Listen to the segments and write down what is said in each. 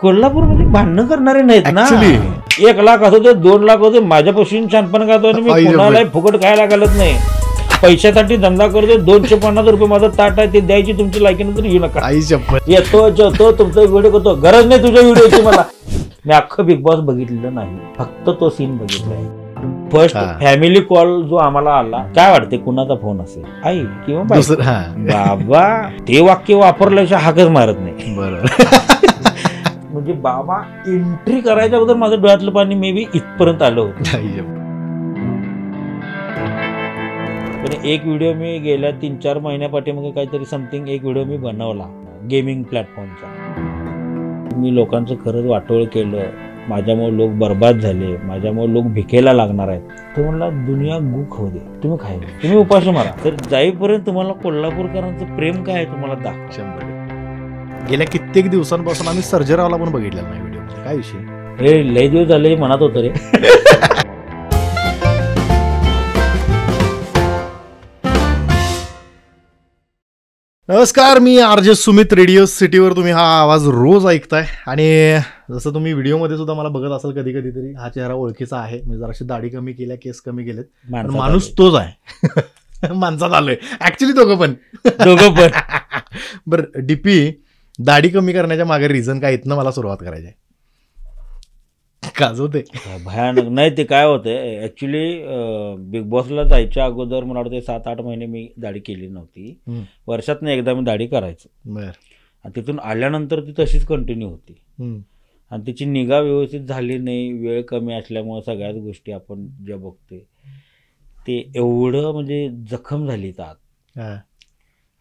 कोल्हापूरमध्ये भांडणं करणारे नाहीत ना. 1 लाख असो ते 2 लाख होते माझ्यापासून छानपण खातो आणि मी कोणाला फुकट खायला घालत नाही. पैशासाठी धंदा करतो. 250 रुपये माझं ताट आहे ते द्यायची तुमची लायकीनंतर येऊ नका. येतो जेवतो तुमचा व्हिडिओ करतो. गरज नाही तुझ्या व्हिडिओची मला. मी अख्खं बिग बॉस बघितलेलं नाही, फक्त तो सीन बघितलाय. फर्स्ट फॅमिली कॉल जो आम्हाला आला, काय वाटते कुणाचा फोन असेल, आई किंवा बाबा, ते वाक्य वापरल्याशिवाय हाकच मारत नाही. बरोबर. म्हणजे बाबा एंट्री करायच्या अगोदर माझं डोळ्यातलं पाणी मे बी इथपर्यंत आलं होतं. पण एक व्हिडिओ मी गेल्या 3-4 महिन्यापाठीमागे काहीतरी समथिंग एक व्हिडिओ मी बनवला गेमिंग प्लॅटफॉर्मचा. मी लोकांचं खरंच वाटोळ केलं, माझ्यामुळे लोक बर्बाद झाले, माझ्यामुळे लोक भिकेला लागणार आहेत. तो म्हणला दुनिया गु खाऊ दे, तुम्ही खायला, तुम्ही उपाशी मारा. तर जाईपर्यंत तुम्हाला कोल्हापूरकरांचं प्रेम काय आहे तुम्हाला दाखव. गेल्या कित्येक दिवसांपासून आम्ही सर्जेरावला पण बघितलेला नाही व्हिडिओ. काय विषय, हे लय दिवस झाले मनात होतं रे. नमस्कार, मी आरजे सुमित. रेडिओ सिटीवर तुम्ही हा आवाज रोज ऐकताय. आणि जसं तुम्ही व्हिडिओमध्ये सुद्धा मला बघत असाल कधी कधी तरी, हा चेहरा ओळखीचा आहे. म्हणजे जराशी दाढी कमी केल्या, केस कमी केलेत, माणूस तोच आहे. माणसात आलोय ऍक्च्युली दोघं पण. बरं डीपी, दाढी कमी करण्याच्या मागे रिझन काय, इथनं मला सुरुवात करायची आहे. काजवते भयानक नाही. ते काय होतंय ऍक्च्युली, बिग बॉसला जायच्या अगोदर मला वाटतं 7-8 महिने मी दाढी केली नव्हती. वर्षातनं एकदा मी दाढी करायचं. आणि तिथून आल्यानंतर ती तशीच कंटिन्यू होती. आणि तिची निगा व्यवस्थित झाली नाही, वेळ कमी असल्यामुळे सगळ्याच गोष्टी आपण ज्या बघतोय ते एवढं म्हणजे जखम झाली तात.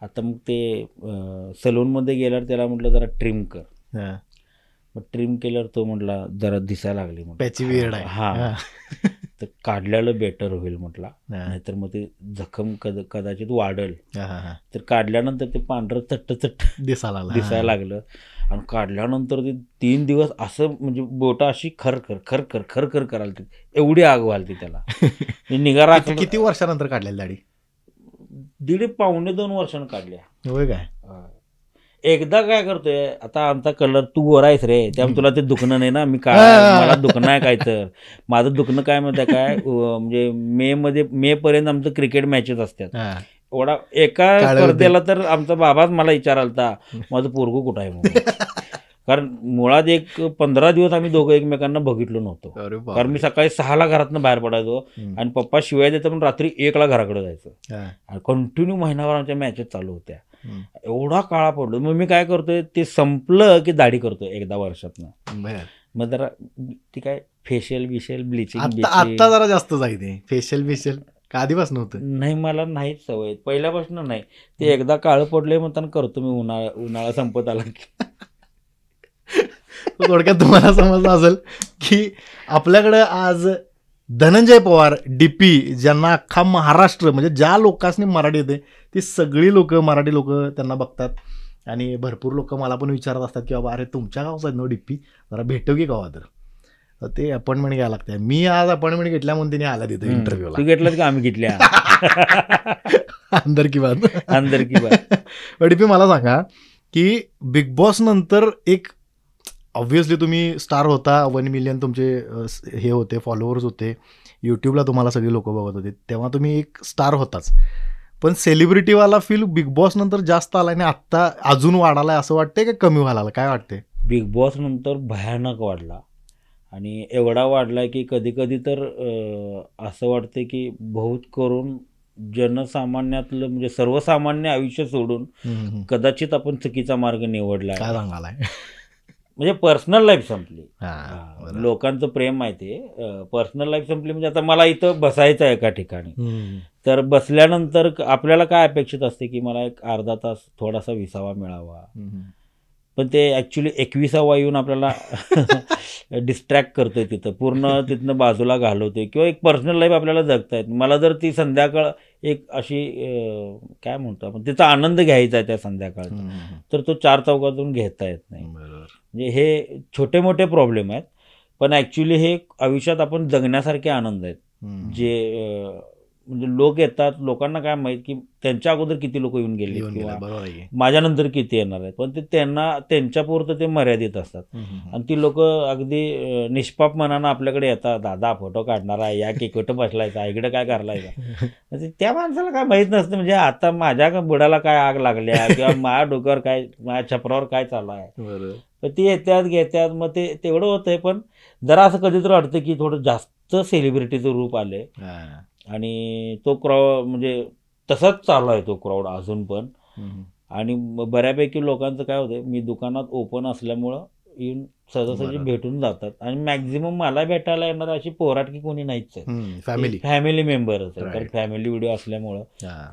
आता मग ते सलूनमध्ये गेल्यावर त्याला म्हटलं जरा ट्रिम कर. मग ट्रिम केल्यावर तो म्हटला जरा दिसायला लागली, त्याची वेळ आहे. हा, तर काढल्याला बेटर होईल म्हटला, नाहीतर मग ते जखम कदाचित वाढल. तर काढल्यानंतर ते पांढरं चट्ट दिसायला लागलं. आणि काढल्यानंतर ते 3 दिवस असं म्हणजे बोटा अशी खरखर खरखर खरखर करायला, एवढी आग व्हालती त्याला. निगा राखली. किती वर्षानंतर काढलेली दाढी? 1.5-2 वर्षानं काढल्या. होय काय? एकदा काय करतोय, आता आमचा कलर, तू गोरा आहेस रे, त्यामुळे तुला ते दुखणं नाही ना, मी काय मला दुखणं आहे काय. तर माझं दुखणं काय म्हणतं काय, म्हणजे मे पर्यंत आमचं क्रिकेट मॅचेस असतात. एवढा एका स्पर्धेला तर आमचा बाबाच मला विचारालता माझं पोरगू कुठं आहे म्हणून. कारण मुळात एक 15 दिवस आम्ही दोघं एकमेकांना बघितलो नव्हतो. कारण मी सकाळी 6ला घरातनं बाहेर पडायचो आणि पप्पा शिवाय देतात म्हणून रात्री 1ला घराकडे जायचं. आणि कंटिन्यू महिनाभर आमच्या मॅचेस चालू होत्या. एवढा काळा पडलो. मग मी काय करतोय, ते संपलं की दाढी करतोय एकदा वर्षातनं. मग जरा ती काय फेशियल बिशियल ब्लिचिंग आता जरा जास्त जायते. फेशियल बिशियल का आधीपासून नव्हतं? नाही, मला नाहीच सवय पहिल्यापासून नाही. ते एकदा काळं पडलंय म्हणताना करतो मी. उन्हाळा संपत आला की. थोडक्यात तुम्हाला समजलं असेल की आपल्याकडे आज धनंजय पवार, डीपी, ज्यांना अख्खा महाराष्ट्र, म्हणजे ज्या लोकांनी मराठी येते ती सगळी लोक, मराठी लोक त्यांना बघतात. आणि भरपूर लोक मला पण विचारत असतात की बाबा अरे तुमच्या गावचा नो डीपी, जरा भेटू की गावात. तर ते अपॉइंटमेंट घ्यायला लागते. मी आज अपॉइंटमेंट घेतल्या म्हणून तिने आला तिथे इंटरव्ह्यूला. तू घेतलं का? आम्ही घेतल्या. अंदर की बात. डीपी मला सांगा की बिग बॉस नंतर एक ऑब्व्हियसली तुम्ही स्टार होता, 1 मिलियन तुमचे हे होते, फॉलोअर्स होते, यूट्यूबला तुम्हाला सगळी लोक बघत होते, तेव्हा तुम्ही एक स्टार होताच. पण सेलिब्रिटीवाला फील बिग बॉस नंतर जास्त आला आणि आत्ता अजून वाढालाय असं वाटतंय का कमी व्हायला? काय वाटतंय? बिग बॉस नंतर भयानक वाढला. आणि एवढा वाढला की कधी कधी तर असं वाटतं की बहुत करून जनसामान्यातलं म्हणजे सर्वसामान्य आयुष्य सोडून कदाचित आपण चुकीचा मार्ग निवडला. काय सांगालाय? म्हणजे पर्सनल लाईफ संपली. लोकांचं प्रेम माहिती आहे, पर्सनल लाईफ संपली. म्हणजे आता मला इथं बसायचं आहे एका ठिकाणी, तर बसल्यानंतर आपल्याला काय अपेक्षित असते की मला एक अर्धा तास थोडासा विसावा मिळावा. पण ते ॲक्च्युली 21वा येऊन आपल्याला डिस्ट्रॅक्ट करतोय, तिथनं बाजूला घालवतोय, किंवा एक पर्सनल लाईफ आपल्याला जगता येत. मला जर ती संध्याकाळ एक अशी काय म्हणतो आपण, तिचा आनंद घ्यायचा आहे त्या संध्याकाळचा, तर तो 4 चौकातून घेता येत नाही. म्हणजे हे छोटे मोठे प्रॉब्लेम आहेत, पण ॲक्च्युली हे आयुष्यात आपण जगण्यासारखे आनंद आहेत जे म्हणजे लोक येतात, लोकांना काय माहित की त्यांच्या अगोदर किती लोक येऊन गेले येऊन किंवा गेला, बरोबर आहे की. माझ्यानंतर किती येणार आहेत, पण ते त्यांना त्यांच्यापुरतं ते मर्यादित असतात. आणि ती लोक अगदी निष्पाप मनानं आपल्याकडे येतात, दादा फोटो काढणार आहे, या की कुठं बसलायचा, इकडे काय करलायचा. म्हणजे त्या माणसाला काय माहीत नसतं म्हणजे आता माझ्या बुडाला काय आग लागल्या किंवा माझ्या डोक्यावर काय, माझ्या छपरावर काय चालू आहे. बरोबर. तर ती येतात घेतात, मग ते तेवढं होतंय. पण जरा असं कधीतरी वाटतं की थोडं जास्त सेलिब्रिटीचं रूप आलंय हा. आणि तो क्राऊड म्हणजे तसाच चालू आहे तो क्राऊड अजून पण. आणि बऱ्यापैकी लोकांचं काय होतं, मी दुकानात ओपन असल्यामुळं येऊन सहजासहजी बरोबर. भेटून जातात. आणि मॅक्झिमम मला भेटायला येणार अशी पोराटकी कोणी नाहीच आहे, फॅमिली. फॅमिली मेंबरच आहे. कारण Right. फॅमिली व्हिडिओ असल्यामुळं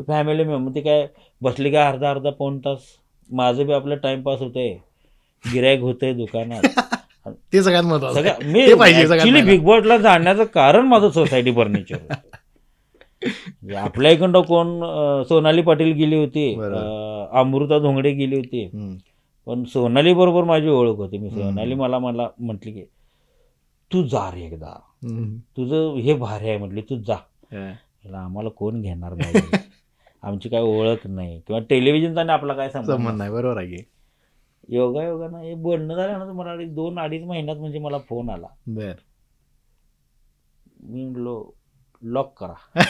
फॅमिली मेंबर ते काय बसले काय अर्धा अर्धा पाऊण तास माझं बी आपलं टाइमपास होतंय, गिरायक होतंय दुकानात. ते सगळ्यात महत्वाचं आहे. सगळं मी ते पाहिजे सगळ्यात ऍक्च्युली पहिला. बिग बॉसला जाण्याचं कारण माझं सोसायटी फर्निचर. आपल्या इकडं कोण सोनाली पाटील गेली होती, बरोबर. अमृता धोंगडे गेली होती, पण सोनाली बरोबर माझी ओळख होती. मी सोनाली मला म्हटली की तू जा रे एकदा, तुझं हे भारी आहे म्हटली, तू जा. आम्हाला कोण घेणार नाही, आमची काय ओळख नाही किंवा टेलिव्हिजनचा आणि आपला काय संबंध नाही. बरोबर आहे की. योगायोगानं हे बोलणं झाल्यानंतर मला 2-2.5 महिन्यात म्हणजे मला फोन आला. बर. मी म्हणलो लॉक करा.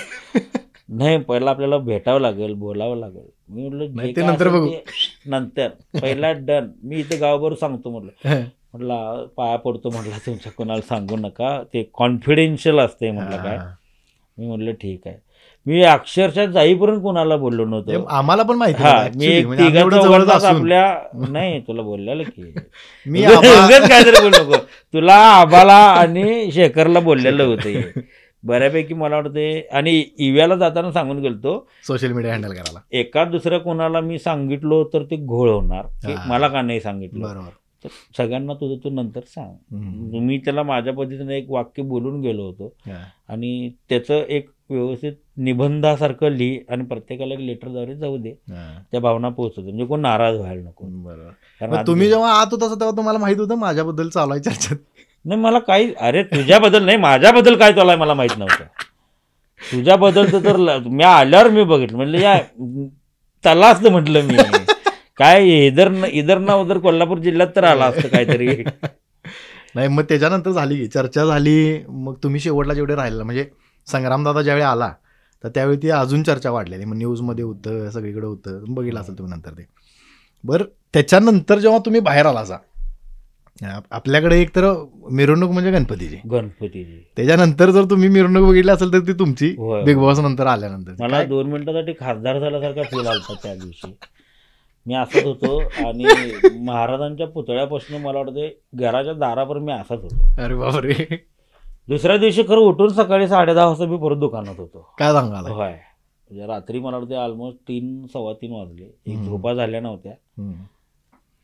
नाही पहिला आपल्याला भेटावं लागेल, बोलावं लागेल. मी म्हटलं जे ते काय नंतर असेल बघू. ते नंतर, पहिला डन. मी इथे गावभर सांगतो म्हटलं पाया पडतो म्हटलं, तुमच्या कोणाला सांगू नका, ते कॉन्फिडेन्शियल असते म्हटलं. काय मी म्हटलं ठीक आहे. मी अक्षरशः जाईपर्यंत कोणाला बोललो नव्हतो. आम्हाला पण माहिती हा, मी एक तिघांचा आपल्या नाही तुला बोललेलं की मी काहीतरी बोलू नको, तुला आबाला आणि शेखरला बोललेलं होतं बऱ्यापैकी मला वाटते. आणि इव्याला जाताना सांगून गेलतो सोशल मीडिया हँडल करायला. एका दुसऱ्या कोणाला मी सांगितलो तर ते घोळ होणार की मला का नाही सांगितलं. बरोबर. तर सगळ्यांना तुझं तू नंतर सांग. मी त्याला माझ्या पद्धतीने एक वाक्य बोलून गेलो होतो आणि त्याचं एक व्यवस्थित निबंधासारखं लिही आणि प्रत्येकाला एक लेटरद्वारे जाऊ दे, त्या भावना पोहोचवते म्हणजे कोण नाराज व्हायला नको. बरोबर. कारण तुम्ही जेव्हा आत होता तेव्हा तुम्हाला माहित होतं माझ्याबद्दल चालू आहे चर्चा? नाही मला काही, अरे तुझ्याबद्दल नाही, माझ्याबद्दल काय चालू आहे मला माहित नव्हतं. तुझ्याबद्दल तर मी आल्यावर मी बघितलं, म्हटलं या त्याला असतं म्हटलं मी काय इधर ना उधर कोल्हापूर जिल्ह्यात तर आला असतं काहीतरी. नाही मग त्याच्यानंतर झाली की चर्चा झाली. मग तुम्ही शेवटला जेवढे राहिला म्हणजे संग्रामदादा ज्यावेळी आला तर त्यावेळी ती अजून चर्चा वाढलेली. मग न्यूजमध्ये होतं, सगळीकडे होतं, बघितलं असेल तुम्ही नंतर ते. बरं त्याच्यानंतर जेव्हा तुम्ही बाहेर आला असा, आपल्याकडे एक तर मिरवणूक म्हणजे गणपतीची. त्याच्यानंतर जर तुम्ही मिरवणूक बघितली असेल तर ती तुमची बिग बॉस नंतर आल्यानंतर. मला 2 मिनिटासाठी खासदार झाल्यासारखा फील आला त्या दिवशी. मी असत होतो आणि महाराजांच्या पुतळ्यापासून मला वाटतं घराच्या दारापर्यंत मी असत होतो. अरे बापरे. दुसऱ्या दिवशी खरं उठून सकाळी 10:30 वाजता मी परत दुकानात होतो. काय सांगाल? होय, म्हणजे रात्री मला वाटते ऑलमोस्ट 3-3:15 वाजले. एक झोपा झाल्या नव्हत्या,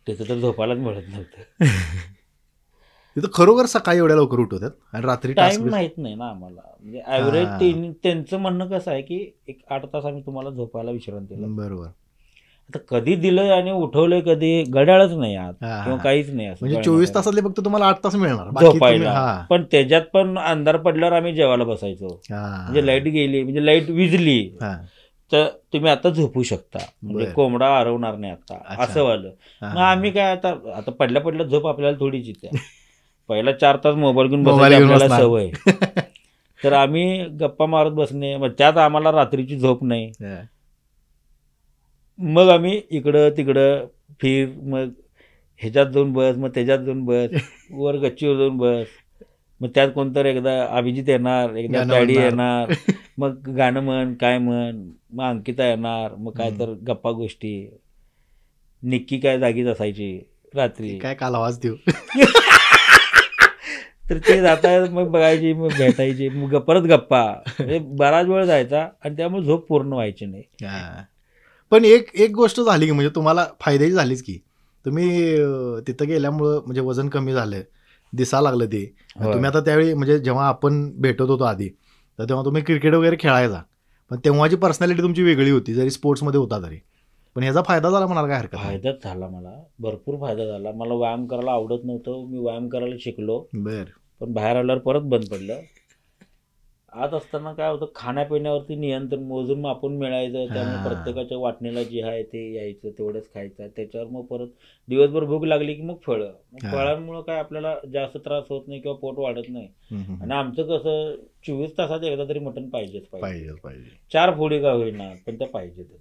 त्याचं तर झोपायलाच मिळत नव्हतं. तिथं खरोखर सकाळी एवढ्या लवकर उठवतात आणि रात्री टाइम माहित नाही ना आम्हाला. म्हणजे ॲव्हरेज त्यांचं म्हणणं कसं आहे की एक 8 तास आम्ही तुम्हाला झोपायला विश्रांती दिला. बरोबर. आता कधी दिलंय आणि उठवलंय कधी घड्याळच नाही आत किंवा काहीच नाही. असं म्हणजे 24 तासातले फक्त तुम्हाला 8 तास मिळणार झोपायला. पण त्याच्यात पण अंधार पडल्यावर आम्ही जेवायला बसायचो. म्हणजे लाईट गेली म्हणजे लाईट विजली तर तुम्ही आता झोपू शकता, म्हणजे कोंबडा हरवणार नाही आता, असं वालं. मग आम्ही काय आता पडल्या झोप आपल्याला थोडीच येते. पहिला 4 तास मोबाईल घेऊन बसायची आपल्याला सवय, तर आम्ही गप्पा मारत बसणे. मग त्यात आम्हाला रात्रीची झोप नाही. मग आम्ही इकडं तिकडं फिर, मग ह्याच्यात जाऊन बस, मग त्याच्यात जाऊन बस, वर गच्चीवर जाऊन बस, मग त्यात कोणतरी एकदा अभिजित येणार, एकदा डॅडी येणार, मग गाणं म्हण काय म्हण, मग अंकिता येणार, मग काय तर गप्पा गोष्टी. निक्की काय जागीच असायची रात्री, काय काल आवाज देऊ. तर ते जाता मग बघायची, मग भेटायची, मग परत गप्पा. म्हणजे बराच वेळ जायचा आणि त्यामुळे झोप पूर्ण व्हायची नाही. पण एक गोष्ट झाली की म्हणजे तुम्हाला फायद्याची झालीच की तुम्ही तिथं गेल्यामुळं म्हणजे वजन कमी झालं, दिसा लागलं ते. तुम्ही आता त्यावेळी म्हणजे जेव्हा आपण भेटत होतो आधी तर तेव्हा तुम्ही क्रिकेट वगैरे खेळायचा, पण तेव्हाची पर्सनॅलिटी तुमची वेगळी होती जरी स्पोर्ट्समध्ये होता तरी. पण ह्याचा फायदा झाला म्हणाला काय हरकत? फायदाच झाला, मला भरपूर फायदा झाला. मला व्यायाम करायला आवडत नव्हतं, मी व्यायाम करायला शिकलो. बरं. पण बाहेर आल्यावर परत बंद पडलं. आत असताना काय होतं, खाण्यापिण्यावरती नियंत्रण मोजून मापून मिळायचं, त्यामुळे प्रत्येकाच्या वाटणीला जे आहे ते यायचं, तेवढंच खायचं. त्याच्यावर मग परत दिवसभर भूक लागली की मग फळं. मग फळांमुळं काय आपल्याला जास्त त्रास होत नाही किंवा पोट वाढत नाही. आणि आमचं कसं 24 तासात एकदा तरी मटण पाहिजेच पाहिजे. 4 फोडी का होईना पण त्या पाहिजेतच.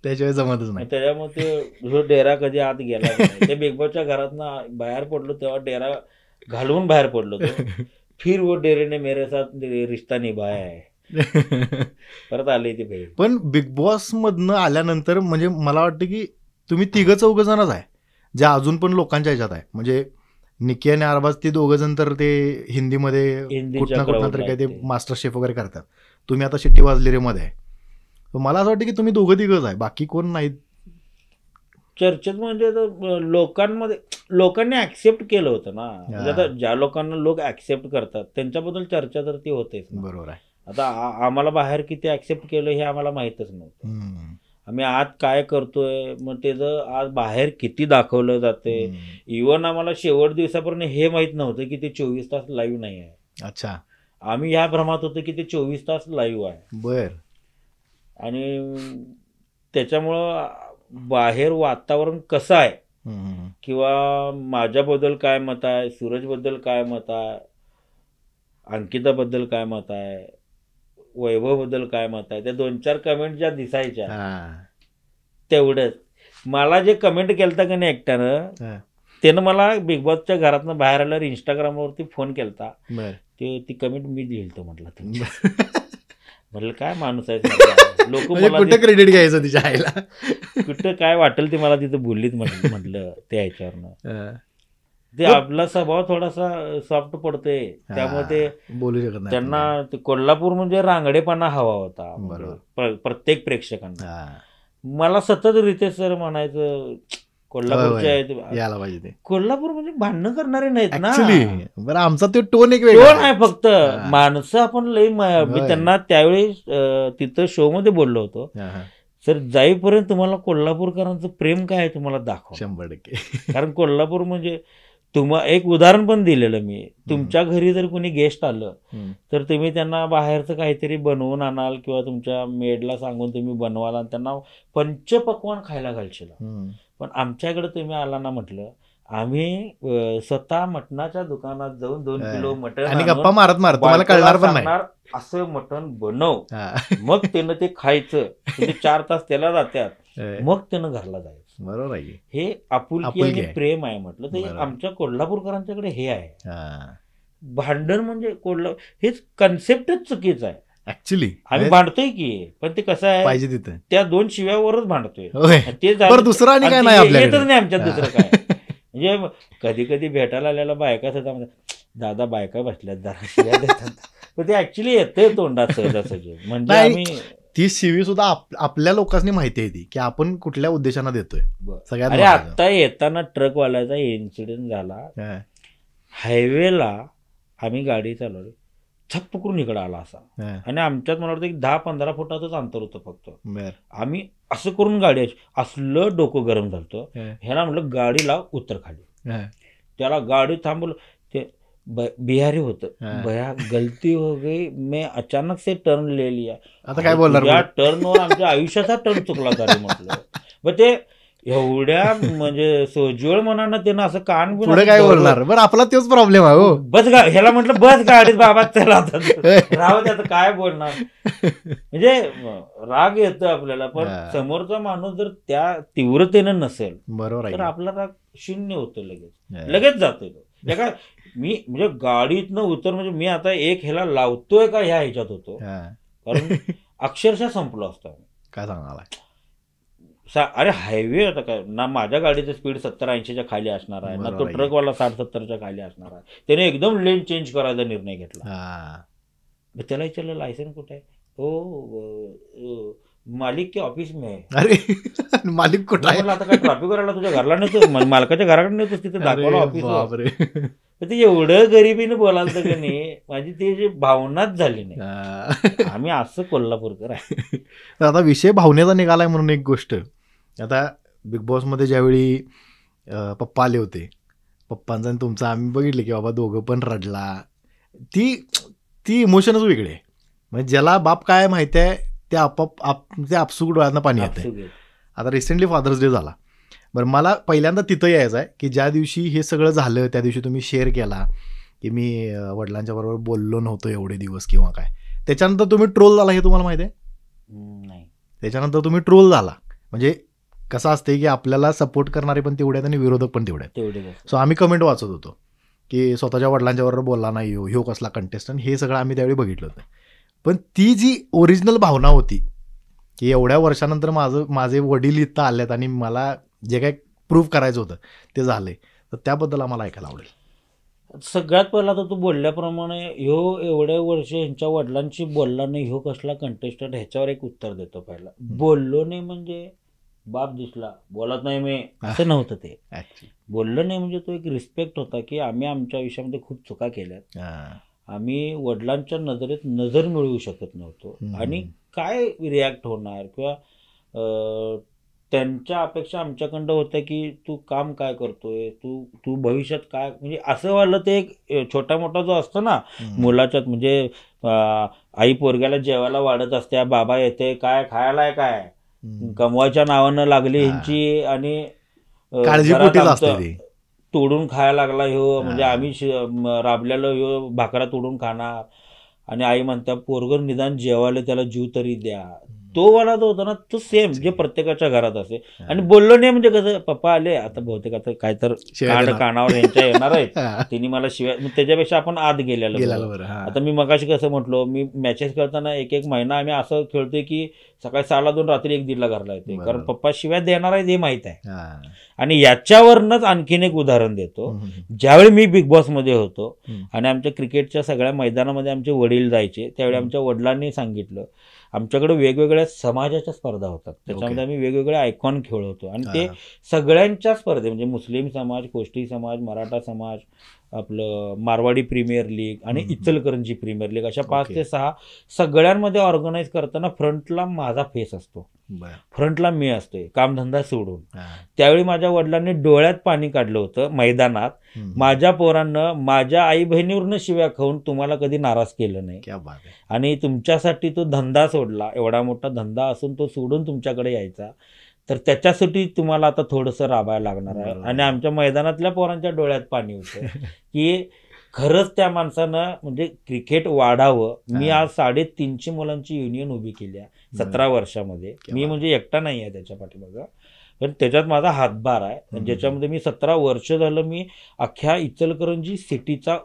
त्याशिवाय जमतच नाही. त्याच्यामुळे ते डेरा कधी आत गेला नाही. ते बिग बॉसच्या घरातनं बाहेर पडलो तेव्हा डेरा घालवून बाहेर पडलो तो. फिर वो डेरे ने मेरे साथ रिश्ता निभाया है. परत आले ते भाई. पण बिग बॉस मधनं आल्यानंतर म्हणजे मला वाटतं की तुम्ही 3-4 जणच आहे जे अजून पण लोकांच्या ह्याच्यात आहे. म्हणजे निकी आणि अरबाज ते 2 जण तर ते हिंदीमध्ये कुठं तरी काही ते मास्टर शेफ वगैरे करतात. तुम्ही आता शिट्टी वाजली रे मध्ये आहे. मला असं वाटतं की तुम्ही 2-3च आहे, बाकी कोण नाही चर्चेत. म्हणजे लोकांनी ऍक्सेप्ट केलं होतं ना. म्हणजे आता ज्या लोकांना लोक ऍक्सेप्ट करतात त्यांच्याबद्दल चर्चा तर ती होतेच. बरोबर आहे. आता आम्हाला बाहेर किती ऍक्सेप्ट केलं हे आम्हाला माहितच नव्हतं. आम्ही आत काय करतोय, मग त्याचं आज बाहेर किती दाखवलं जाते. इव्हन आम्हाला शेवट दिवसापर्यंत हे माहित नव्हतं की ते 24 तास लाईव्ह नाही आहे. अच्छा. आम्ही या भ्रमात होतो की ते 24 तास लाईव्ह आहे. बर. आणि त्याच्यामुळं बाहेर वातावरण कसं आहे किंवा माझ्याबद्दल काय मत आहे, सूरजबद्दल काय मत आहे, अंकिताबद्दल काय मत आहे, वैभवबद्दल काय मत आहे, त्या 2-4 कमेंट ज्या दिसायच्या तेवढंच. मला जे कमेंट केलता का नाही एकट्यानं, त्यानं मला बिग बॉसच्या घरातनं बाहेर आल्यावर इंस्टाग्रामवरती फोन केलता. ती कमेंट मी दिलतो म्हटलं. म्हटलं काय माणूस आहे लोक, मला कुठं क्रेडिट घ्यायचं तिच्या आईला, कुठं काय वाटेल ते मला तिथं बोललीत म्हटलं त्या ह्याच्यावरनं. ते आपला स्वभाव थोडासा सॉफ्ट पडतोय त्यामुळे ते बोलू शकत नाही. त्यांना कोल्हापूर म्हणजे रांगडेपणा हवा होता प्रत्येक प्रेक्षकांना. मला सतत रितेश सर म्हणायचं कोल्हापूरचे यायला पाहिजे ते. कोल्हापूर म्हणजे भांडणं करणारे नाहीत ना. बरं, आमचा तो टोन एक टोन आहे फक्त. माणसं आपण लई. मी त्यांना त्यावेळी तिथं शो मध्ये बोललो होतो, सर जाईपर्यंत तुम्हाला कोल्हापूरकरांचं प्रेम काय आहे तुम्हाला दाखवा. 100%. कारण कोल्हापूर म्हणजे एक उदाहरण पण दिलेलं मी. तुमच्या घरी जर कोणी गेस्ट आलं तर तुम्ही त्यांना बाहेरचं काहीतरी बनवून आणाल किंवा तुमच्या मेडला सांगून तुम्ही बनवाल आणि त्यांना पंचपक्वान खायला घालशील. पण आमच्याकडे तुम्ही आला ना म्हटलं, आम्ही स्वतः मटणाच्या दुकानात जाऊन 2 किलो मटण आणि गप्पा मारत मारत तुम्हाला कळणार पण नाही, असं मटण बनव, मग त्यानं ते खायचं. 4 तास त्याला जातात, मग त्यानं घरला जायचं. बरोबर आहे. हे आपुलकी आणि प्रेम आहे म्हटलं. ते आमच्या कोल्हापूरकरांच्याकडे हे आहे. भांडण म्हणजे हेच कन्सेप्टच चुकीचं आहे ऍक्च्युली. आम्ही भांडतोय की, पण ते कसं आहे पाहिजे तिथं त्या 2 शिव्यावरच भांडतोय. ते दुसरं आणि काय नाही येतच नाही आमच्यात दुसरं काय. म्हणजे कधी कधी भेटायला आलेला बायका सुद्धा म्हणतात, दादा बायका बसल्यात जरा शिव्या देतात. पण ते ऍक्च्युली येतंय तोंडात सहजासहजी. म्हणजे आम्ही ती शिवी सुद्धा आपल्या लोकांनी माहिती आहे ती की आपण कुठल्या उद्देशानं देतोय सगळ्यात. अरे आता येताना ट्रकवाल्याचा इन्सिडेंट झाला. हायवेला आम्ही गाडी चालवली, छप्प करून इकडे आला असा. आणि आमच्यात मला वाटतं एक 10-15 फुटाचंच अंतर होतं फक्त. आम्ही असं करून गाडी असलं डोकं गरम झालं. ह्याला म्हटलं गाडी लाव, उतर खाली. त्याला गाडी थांबवलं. ते बिहारी होतं. भया गलती हो गई, मैं अचानक से टर्न ले लिया. आता काय बोलणार, या टर्नवर आमच्या आयुष्याचा टर्न चुकला गाडी म्हटलं. मग ते एवढ्या म्हणजे सोज्वळ मनानं त्यानं असं कान पुढे काय बोलणार. बरं, आपला तोच प्रॉब्लेम आहे हो. बस ह्याला म्हटलं बस गाडीत बाबा चला राहू दे, आता काय बोलणार. म्हणजे राग येतो आपल्याला, पण समोरचा माणूस जर त्या तीव्रतेनं नसेल बरोबर तर आपला राग 0 होतो, लगेच जातोय तो. मी म्हणजे गाडीतनं उतर म्हणजे मी आता एक ह्याला लावतोय का ह्या ह्याच्यात होतो. कारण अक्षरशः संपलो असतो. काय सांगायला. अरे हायवे आता काय ना, माझ्या गाडीचं स्पीड 70-80च्या खाली असणार आहे ना, तो ट्रकवाला 60-70च्या खाली असणार आहे. त्याने एकदम लेन चेंज करायचा निर्णय घेतला. त्याला विचारलं लायसन्स कुठे आहे. हो मालिक के ऑफिस में आहे. अरे मालिक कुठे आहे. आता काय ट्रॅफिक करायला तुझ्या घरला नेतो, मालकाच्या घराकडे नेतोस, तिथे दाखवलं ऑफिस. ते एवढं गरिबीने बोलायचं की नाही, माझी ती जी भावनाच झाली नाही. आम्ही असं कोल्हापूरकर आहे. आता विषय भावनेचा निघालाय म्हणून एक गोष्ट. आता बिग बॉसमध्ये ज्यावेळी पप्पा आले होते, पप्पांचा आणि तुमचा आम्ही बघितले की बाबा दोघं पण रडला. ती इमोशनच वेगळी आहे. म्हणजे ज्याला बाप काय माहिती आहे ते ते आपसूक डोळ्यातनं पाणी येते. आपसुक आहे. आता रिसेंटली फादर्स डे झाला. बरं, मला पहिल्यांदा तिथं यायचं आहे की ज्या दिवशी हे सगळं झालं त्या दिवशी तुम्ही शेअर केला की मी वडिलांच्या बरोबर बोललो नव्हतो एवढे दिवस किंवा काय, त्याच्यानंतर तुम्ही ट्रोल झाला हे तुम्हाला माहिती आहे? नाही. त्याच्यानंतर तुम्ही ट्रोल झाला. म्हणजे कसं असते की आपल्याला सपोर्ट करणारे पण तेवढे आहेत आणि विरोधक पण तेवढे आहेत. तेवढे सो आम्ही कमेंट वाचत होतो की स्वतःच्या वडिलांच्या बरोबर बोलला नाही ह्यो कसला कंटेस्टंट, हे सगळं आम्ही त्यावेळी बघितलं होतं. पण ती जी ओरिजिनल भावना होती की एवढ्या वर्षानंतर माझे वडील इथं आलेत आणि मला जे काही प्रूव्ह करायचं होतं ते झालंय, तर त्याबद्दल आम्हाला ऐकायला आवडेल. सगळ्यात पहिला तर तू बोलल्याप्रमाणे ह्यो एवढ्या वर्ष यांच्या वडिलांशी बोलला नाही, ह्यो कसला कंटेस्टंट, ह्याच्यावर एक उत्तर देतो. पहिला बोललो नाही म्हणजे बाप दिसला बोलत नाही मी, असं नव्हतं ते. बोललो नाही म्हणजे तो एक रिस्पेक्ट होता की आम्ही आमच्या आयुष्यामध्ये खूप चुका केल्यात, आम्ही वडिलांच्या नजरेत नजर मिळवू शकत नव्हतो आणि काय रिॲक्ट होणार किंवा त्यांच्या अपेक्षा आमच्याकडं होत्या की तू काम काय करतोय, तू भविष्यात काय, म्हणजे असं वाटलं. ते एक छोटा मोठा जो असतो ना मुलाच्यात, म्हणजे आई पोरग्याला जेवायला वाढत असते, बाबा येते काय खायला, काय कमवायच्या नावानं लागली ह्यांची आणि तोडून खायला लागला ह्यो, म्हणजे आम्ही राबलेलो ह्यो भाकरा तोडून खाणार आणि आई म्हणत्या पोरगं निदान जेवायला त्याला जीव तरी द्या. तो वाला जो होता ना तो सेम जे प्रत्येकाच्या घरात असे. आणि बोललो नाही म्हणजे कसं पप्पा आले आता बहुतेक आता काय तर कानावर यांच्या येणार आहेत तिने मला शिवाय, त्याच्यापेक्षा आपण आत गेलेलो. आता मी मगाशी कसं म्हटलो, मी मॅचेस खेळताना एक महिना आम्ही असं खेळतोय की सकाळी 6ला 2 रात्री 1-1:30 घरला येते, कारण पप्पा शिवाय देणार आहेत हे माहित आहे. आणि याच्यावरनच आणखीन एक उदाहरण देतो. ज्यावेळी मी बिग बॉस मध्ये होतो आणि आमच्या क्रिकेटच्या सगळ्या मैदानामध्ये आमचे वडील जायचे, त्यावेळी आमच्या वडिलांनी सांगितलं आमच्याकडे वेगवेगळ्या समाजाच्या स्पर्धा होतात, त्याच्यामध्ये आम्ही वेगवेगळे आयकॉन खेळवतो आणि ते सगळ्यांच्या स्पर्धे म्हणजे मुस्लिम समाज, कोष्टी समाज, मराठा समाज, आपलं मारवाडी प्रीमियर लीग आणि इचलकरंजी प्रीमियर लीग, अशा 5 ते 6 सगळ्यांमध्ये ऑर्गनाईज करताना फ्रंटला माझा फेस असतो, फ्रंटला मी असतोय कामधंदा सोडून. त्यावेळी माझ्या वडिलांनी डोळ्यात पाणी काढलं होतं मैदानात, माझ्या पोरांना माझ्या आई बहिणीवरनं शिव्या खाऊन तुम्हाला कधी नाराज केलं नाही आणि तुमच्यासाठी तो धंदा सोडला, एवढा मोठा धंदा असून तो सोडून तुमच्याकडे यायचा, तर त्याच्यासाठी तुम्हाला आता थोडंसं राबायला लागणार आहे. आणि आमच्या मैदानातल्या पोरांच्या डोळ्यात पाणी होतं की खरंच त्या माणसानं म्हणजे क्रिकेट वाढावं. मी आज 350 मुलांची युनियन उभी केली आहे 17 वर्षामध्ये. मी म्हणजे एकटा नाही आहे त्याच्या पाठीमागं, पण त्याच्यात माझा हातभार आहे, ज्याच्यामध्ये मी 17 वर्ष झालं मी अख्ख्या इचलकरंजी सिटीचा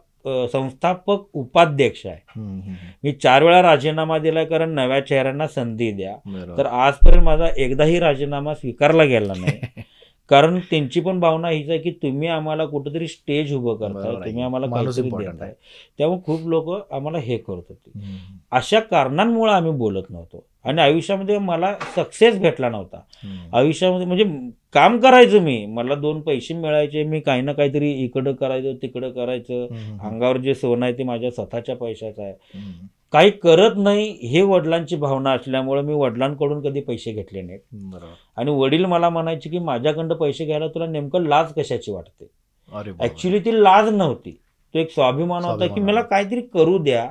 संस्थापक उपाध्यक्ष आहे. मी 4 वेळा राजीनामा दिलाय कारण नव्या चेहऱ्यांना संधी द्या, तर आजपर्यंत माझा एकदाही राजीनामा स्वीकारला गेला नाही. कारण त्यांची पण भावना हीच आहे की तुम्ही आम्हाला कुठेतरी स्टेज उभं करताय, तुम्ही आम्हाला काहीतरी देताय, त्यामुळे खूप लोक आम्हाला हे करत होते. अशा कारणांमुळे आम्ही बोलत नव्हतो आणि आयुष्यामध्ये मला सक्सेस भेटला नव्हता. आयुष्यामध्ये म्हणजे काम करायचं मी, मला 2 पैसे मिळायचे, मी काही ना काहीतरी इकडं करायचं तिकडं करायचं, अंगावर जे सोनं आहे ते माझ्या स्वतःच्या पैशाचं आहे, काही करत नाही हे वडिलांची भावना असल्यामुळे मी वडिलांकडून कधी पैसे घेतले नाहीत. आणि वडील मला म्हणायचे की माझ्याकडं पैसे घ्यायला तुला नेमकं लाज कशाची वाटते. ऍक्च्युली ती लाज नव्हती, तो एक स्वाभिमान होता की मला काहीतरी करू द्या,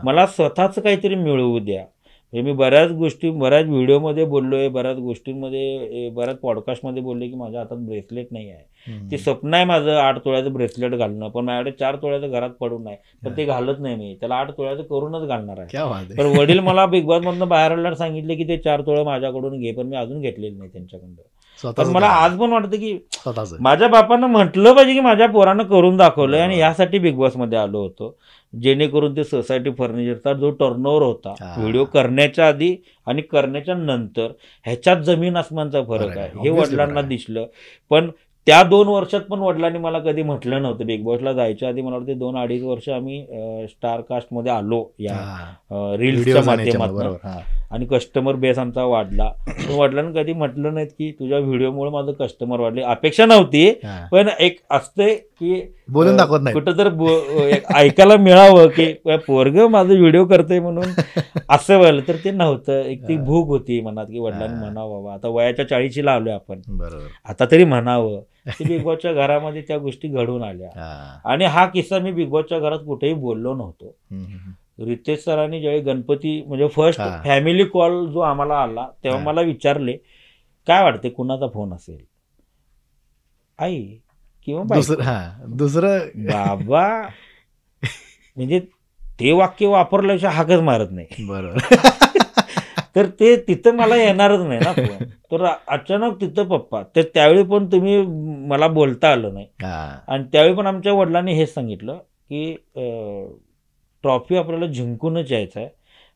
मला स्वतःच काहीतरी मिळवू द्या. मी बऱ्याच गोष्टी बऱ्याच व्हिडिओमध्ये बोललोय, बऱ्याच गोष्टींमध्ये बऱ्याच पॉडकास्टमध्ये बोललोय की माझ्या हातात ब्रेसलेट नाही आहे. ते स्वप्न आहे माझं 8 तोळ्याचं ब्रेसलेट घालणं, पण माझ्याकडे 4 तोळ्याचं घरात पडून नाही, पण ते घालत नाही मी, त्याला 8 तोळ्याचं करूनच घालणार आहे. पण वडील मला बिग बॉस मधनं बाहेर आल्यावर सांगितले की ते 4 तोळे माझ्याकडून घे, पण मी अजून घेतलेले नाही त्यांच्याकडं. पण मला आज पण वाटतं की माझ्या बापानं म्हटलं पाहिजे की माझ्या पोरानं करून दाखवलंय आणि यासाठी बिग बॉस मध्ये आलो होतो, जेणेकरून ते सोसायटी फर्निचरचा जो टर्नओव्हर होता व्हिडिओ करण्याच्या आधी आणि करण्याच्या नंतर ह्याच्यात जमीन आसमानचा फरक आहे हे वडिलांना दिसलं. पण त्या 2 वर्षात पण वडिलांनी मला कधी म्हटलं नव्हतं. बिग बॉसला जायच्या आधी मला वाटते 2-2.5 वर्ष आम्ही स्टार कास्ट मध्ये आलो या रील्सच्या माध्यमातून आणि कस्टमर बेस आमचा वाढला. वडिलांनी कधी म्हटलं नाहीत की तुझ्या व्हिडिओमुळे माझं कस्टमर वाढले. अपेक्षा नव्हती, पण एक असते की बोलून दाखवत नाही, कुठं तर ऐकायला मिळावं की पोरग माझं व्हिडिओ करतोय म्हणून असं व्हायला, तर ते नव्हतं. एक ती भूक होती मनात की वडिलांनी म्हणावं बाबा आता वयाच्या 40शीला आलोय आपण, आता तरी म्हणावं. ते बिग बॉसच्या घरामध्ये त्या गोष्टी घडून आल्या आणि हा किस्सा मी बिग बॉसच्या घरात कुठेही बोललो नव्हतो. रितेश सरांनी ज्यावेळी गणपती म्हणजे फर्स्ट हा. फॅमिली कॉल जो आम्हाला आला तेव्हा हा. मला विचारले काय वाटते कुणाचा फोन असेल, आई किंवा बायको. दुसरं बाबा म्हणजे ते वाक्य वापरल्याशिवाय हाकच मारत नाही. बरोबर. तर ते तिथं मला येणारच नाही ना फोन. तर अचानक तिथं पप्पा, तर त्यावेळी पण तुम्ही मला बोलता आलं नाही. हा. आणि त्यावेळी पण आमच्या वडिलांनी हेच सांगितलं की ट्रॉफी आपल्याला जिंकूनच यायचं आहे.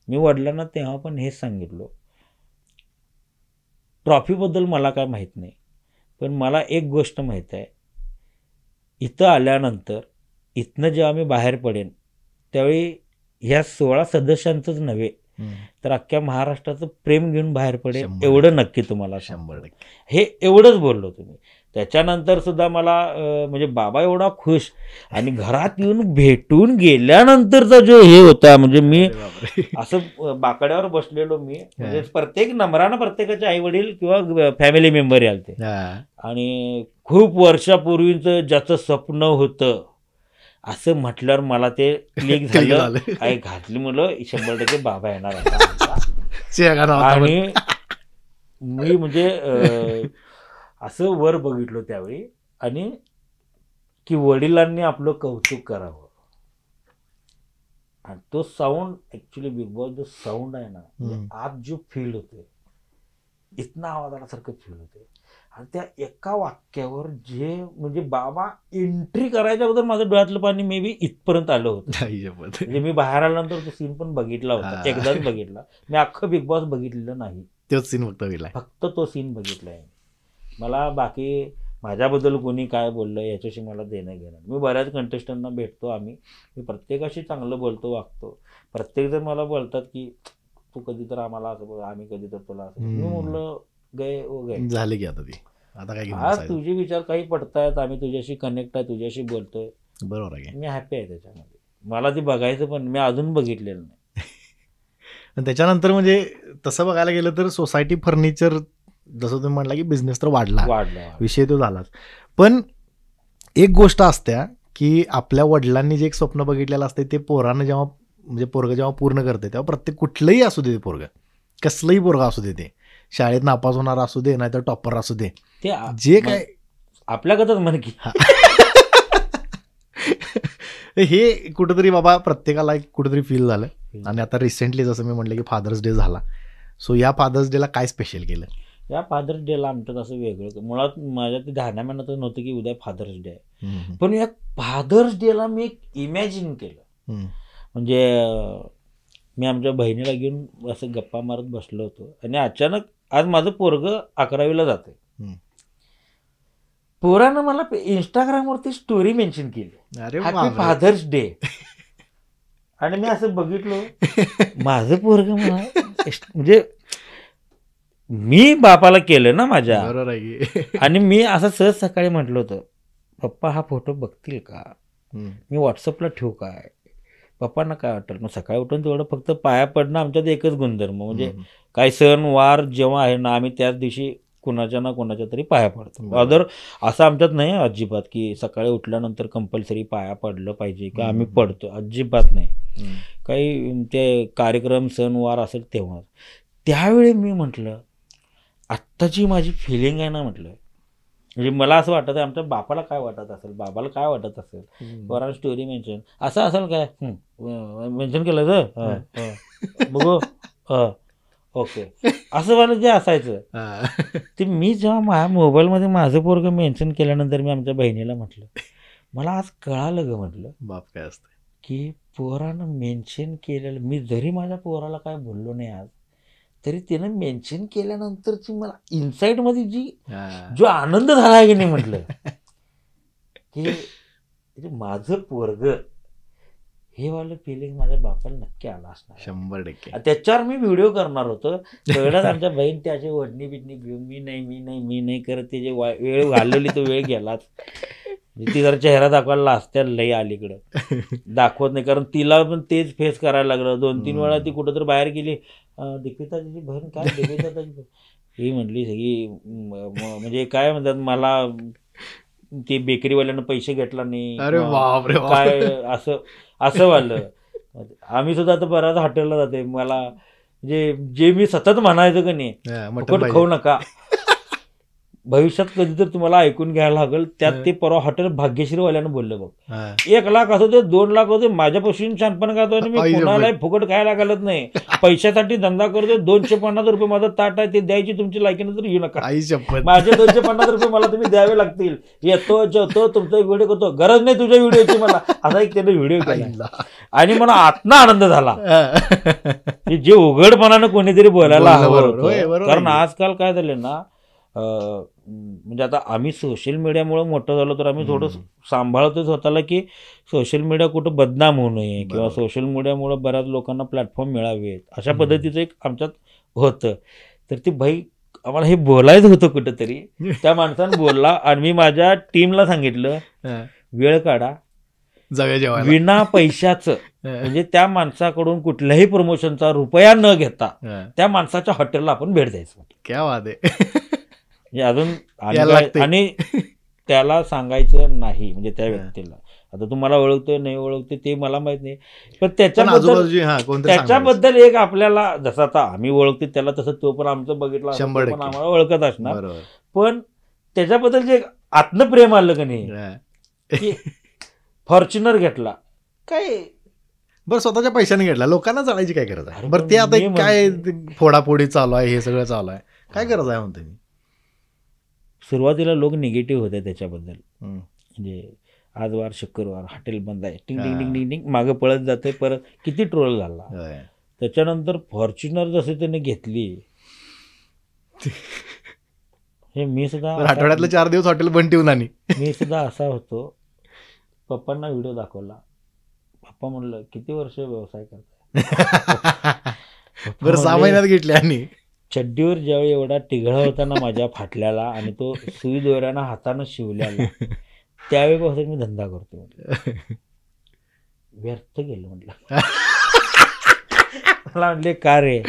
मी वडिलांना तेव्हा पण हेच सांगितलं, ट्रॉफीबद्दल मला काय माहीत नाही, पण मला एक गोष्ट माहीत आहे, इथं आल्यानंतर इथनं जेव्हा मी बाहेर पडेन त्यावेळी ह्या 16 सदस्यांचंच नव्हे तर अख्ख्या महाराष्ट्राचं प्रेम घेऊन बाहेर पडेल 100% एवढं नक्की तुम्हाला सांगतो. 100%. हे एवढंच बोललो तुम्ही. त्याच्यानंतर सुद्धा मला म्हणजे बाबा एवढा खुश आणि घरात येऊन भेटून गेल्यानंतरचा जो हे होता म्हणजे मी अरे बापरे. असं बाकड्यावर बसलेलो मी, म्हणजे प्रत्येक नंबरानं प्रत्येकाचे आई वडील किंवा फॅमिली मेंबर आलते. हा. आणि खूप वर्षापूर्वीचं ज्याचं स्वप्न होतं असं म्हटल्यावर मला ते क्लिक झालं. काय घातली मुलं 100% बाबा येणार आता. शेगा नावाचा आणि मी म्हणजे असं वर बघितलो त्यावेळी आणि की वडिलांनी आपलं कौतुक करावं. आणि तो साऊंड ऍक्च्युली बिग बॉस जो साऊंड आहे ना, आज जो फील होते इथनं आवाज आल्यासारखं फील होते. आणि त्या एका वाक्यावर जे म्हणजे बाबा एंट्री करायच्या अगोदर माझं डोळ्यातलं पाणी मे बी इथपर्यंत आलं होतं. म्हणजे मी बाहेर आल्यानंतर तो सीन पण बघितला होता, एकदाच बघितला मी. अख्खं बिग बॉस बघितलेलं नाही, तोच सीन फक्त तो सीन बघितलाय. मला बाकी माझ्याबद्दल कोणी काय बोललं याच्याशी मला देणं घेणं. मी बऱ्याच कंटेस्टंटना भेटतो, मी प्रत्येकाशी चांगलं बोलतो वागतो. प्रत्येकजण मला बोलतात की तू कधी तर आम्हाला असं बोल, आम्ही कधी तर तुला असं. मी म्हटलं गए झाले की आता ती आता काय आज तुझे विचार काही पडतायत, आम्ही तुझ्याशी कनेक्ट आहे, तुझ्याशी बोलतोय, बरोबर आहे. मी हॅपी आहे त्याच्यामध्ये. मला ती बघायचं पण मी अजून बघितलेलं नाही. त्याच्यानंतर म्हणजे तसं बघायला गेलं तर सोसायटी फर्निचर जसं तुम्ही म्हटलं की बिझनेस तर वाढला, विषय तो झालाच. पण एक गोष्ट असत्या की आपल्या वडिलांनी जे एक स्वप्न बघितलेलं असते ते पोरानं जेव्हा म्हणजे पोरगं जेव्हा पूर्ण करते तेव्हा प्रत्येक कुठलंही असू दे पोरगं, कसलंही पोरगं असू दे, ते शाळेत नापास होणार असू दे नाही तर टॉपर असू दे, ते जे काय आपल्याकडंच म्हण की हे कुठंतरी बाबा प्रत्येकाला कुठंतरी फील झालं. आणि आता रिसेंटली जसं मी म्हटलं की फादर्स डे झाला, सो या फादर्स डेला काय स्पेशल केलं? या फादर्स डेला आमच्यात असं वेगळं मुळात माझ्या ते ध्याना महिन्यातच नव्हतं की उद्या फादर्स डे आहे. पण या फादर्स डेला मी एक इमॅजिन केलं. म्हणजे मी आमच्या बहिणीला घेऊन असं गप्पा मारत बसलो होतो आणि अचानक आज माझं पोरगं 11वीला जाते. पोरानं मला इंस्टाग्रामवरती स्टोरी मेन्शन केली, हॅपी फादर्स डे. आणि मी असं बघितलो माझं पोरगं म्हणजे मी बापाला केलं ना माझ्या. आणि मी असं सहज सकाळी म्हटलं होतं, पप्पा हा फोटो बघतील का, मी व्हॉट्सअपला ठेवू काय, पप्पांना काय वाटेल. मग सकाळी उठून तेवढं फक्त पाया पडणं आमच्यात एकच गुणधर्म, म्हणजे काही सण वार जेव्हा आहे ना आम्ही त्याच दिवशी कुणाच्या ना कुणाच्या तरी पाया पडतो. अदर असं आमच्यात नाही अजिबात की सकाळी उठल्यानंतर कंपल्सरी पाया पडलं पाहिजे की आम्ही पडतो, अजिबात नाही. काही ते कार्यक्रम सण वार असेल तेव्हा. त्यावेळी मी म्हटलं आत्ताची माझी फिलिंग आहे ना, म्हटलं म्हणजे मला असं वाटत आहे आमच्या बापाला काय वाटत असेल, बाबाला काय वाटत असेल, वरान स्टोरी मेन्शन असं असेल काय मेन्शन केलं तर बघू ओके असं मला जे असायचं ते मी जेव्हा माझ्या मोबाईलमध्ये माझं पोरगं मेन्शन केल्यानंतर मी आमच्या बहिणीला म्हटलं मला आज कळालं ग, म्हटलं बाप काय असतं की पोरानं मेन्शन केलेलं, मी जरी माझ्या पोराला काय बोललो नाही आज तरी त्यानं मेन्शन केल्यानंतरची मला इनसाईडमध्ये जो आनंद झाला आहे की नाही, म्हटलं की माझं पोरगं हे वालं फिलिंग माझ्या बापाला नक्की आला असणार 100%. त्याच्यावर मी व्हिडिओ करणार होतो. तेवढ्यात आमच्या बहीण त्याची ओढणी बिडणी घेऊन मी नाही करत ते जे वेळ घालवली तो वेळ गेलाच. ती जरा चेहरा दाखवायला लाजत्या लई अलीकडं दाखवत नाही, कारण तिला पण तेच फेस करायला लागलं. 2-3 वेळा ती कुठं तर बाहेर गेली, दीपिकाची बहीण काय दीपिकाची ही म्हटली सगळी म्हणजे काय म्हणतात मला ते बेकरीवाल्यानं पैसे घेतला नाही काय असं वाटलं. आम्ही सुद्धा आता बऱ्याच हॉटेलला जाते, मला जे मी सतत म्हणायचं का नाही, फुकट खाऊ नका. भविष्यात कधी तर तुम्हाला ऐकून घ्यायला लागेल. त्यात ते परवा हॉटेल भाग्यश्रीवाल्यानं बोललं बघ, 1 लाख असो ते 2 लाख होते, माझ्यापासून शानपण खातो आणि मी कोणालाही फुकट खायला घालत नाही. पैशासाठी धंदा करतो. 250 रुपये माझं ताट आहे, ते द्यायची तुमची लायकीनं तर येऊ नका. माझे 250 रुपये मला तुम्ही द्यावे लागतील. येतो जेवतो तुमचा एक व्हिडिओ करतो, गरज नाही तुझ्या व्हिडिओची मला. असा एक त्याने व्हिडिओ केला आणि मला आतनं आनंद झाला. जे उघडपणानं कोणीतरी बोलायला हवं होतं. कारण आजकाल काय झालं ना, म्हणजे आता आम्ही सोशल मीडियामुळे मोठं झालो तर आम्ही थोडं सांभाळतोच स्वतःला की सोशल मीडिया कुठं बदनाम होऊ नये किंवा सोशल मीडियामुळे बऱ्याच लोकांना प्लॅटफॉर्म मिळावेत, अशा पद्धतीचं एक आमच्यात होतं. तर ती भाई आम्हाला हे बोलायचं होतं कुठंतरी, त्या माणसानं बोलला आणि मी माझ्या टीमला सांगितलं वेळ काढा, विना पैशाचं, म्हणजे त्या माणसाकडून कुठल्याही प्रमोशनचा रुपया न घेता त्या माणसाच्या हॉटेलला आपण भेट द्यायचं. क्या बात आहे. म्हणजे अजून आणि त्याला सांगायचं नाही, म्हणजे त्या व्यक्तीला. आता तुम्हाला ओळखतोय नाही ओळखतोय ते मला माहित नाही, पण त्याच्याबद्दल एक आपल्याला, जसं आता आम्ही ओळखतो त्याला तसं तो पण आमचं बघितलं पण आम्हाला ओळखत असणार. पण त्याच्याबद्दल जे आत्म प्रेम आलं का नाही, फॉर्च्युनर घेतला काय बरं, स्वतःच्या पैशाने घेतला, लोकांना जाण्याची काय गरज आहे? बरं, ते आता काय फोडाफोडी चालू आहे, हे सगळं चालू आहे, काय गरज आहे म्हणते मी. सुरुवातीला लोक निगेटिव्ह होते त्याच्याबद्दल, म्हणजे आज वार शुक्रवार हॉटेल बंद आहे, टिंग टिंग टिंग टिंग टिंग मागं पळत जाते, परत किती ट्रोल झाला. त्याच्यानंतर फॉर्च्युनर जसे त्याने घेतली, हे मी सुद्धा आठवड्यातले 4 दिवस हॉटेल बंद ठेवून आणि मी सुद्धा असा होतो. पप्पांना व्हिडिओ दाखवला, पप्पा म्हणलं किती वर्ष व्यवसाय करताय? बरं 6 महिन्यात घेतले. आणि चड्डीवर ज्यावेळी एवढा टिघळा होता ना माझ्या फाटल्याला, आणि तो सुई दोऱ्यानं हातानं शिवल्याला, त्यावेळीपासून मी धंदा करतो. व्यर्थ गेलो म्हटलं. मला म्हटले का रे,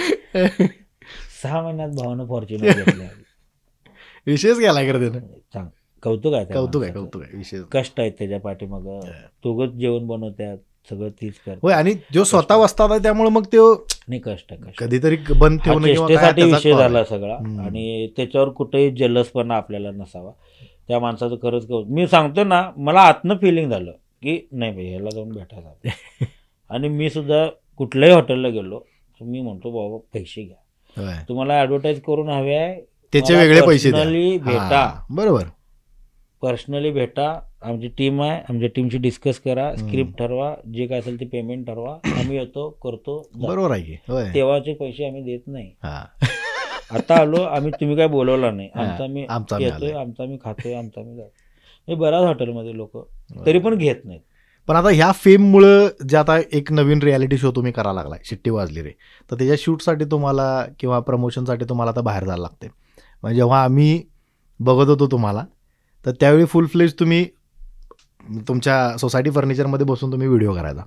6 महिन्यात भावानं फॉर्च्युनर घेतल्या. विशेष गेला करते, सांग, कौतुक आहे, कौतुक आहे, कौतुक आहे. विशेष कष्ट आहेत त्याच्या पाठीमाग, तोगच जेवण बनवतात, सगळं तीच करतो. आणि जो स्वतः वस्तात आहे त्यामुळे मग ते नाही कष्ट कधीतरी बंद ठेवून चेष्टेसाठी विषय झाला सगळा. आणि त्याच्यावर कुठेही जल्लसपणा आपल्याला नसावा. त्या माणसाचं खरंच मी सांगतो ना, मला आतनं फिलिंग झालं की नाही भाई ह्याला जाऊन भेटायला. आणि मी सुद्धा कुठल्याही हॉटेलला गेलो तर मी म्हणतो बाबा पैसे घ्या, तुम्हाला ऍडव्हर्टाईज करून हवे आहे त्याचे वेगळे पैसे भेटा, बरोबर, पर्सनली भेटा, आमची टीम आहे, आमच्या टीमशी डिस्कस करा, स्क्रिप्ट ठरवा, जे काय असेल ते पेमेंट ठरवा, आम्ही येतो करतो, बरोबर आहे. तेव्हाचे पैसे आम्ही देत नाही. आता आलो आम्ही, तुम्ही काय बोलवला नाही, आमचा मी येतोय, आमचा मी खातोय, आमचा मी जातो. बऱ्याच हॉटेलमध्ये लोक तरी पण घेत नाहीत. पण आता ह्या फेममुळं जे आता एक नवीन रियालिटी शो तुम्ही करायला लागलाय, शिट्टी वाजली रे, तर त्याच्या शूटसाठी तुम्हाला किंवा प्रमोशनसाठी तुम्हाला आता बाहेर जायला लागते. म्हणजे जेव्हा आम्ही बघत होतो तुम्हाला, तर त्यावेळी फुल फ्लेज तुम्ही तुमच्या सोसायटी फर्निचरमध्ये बसून तुम्ही व्हिडिओ करायचा.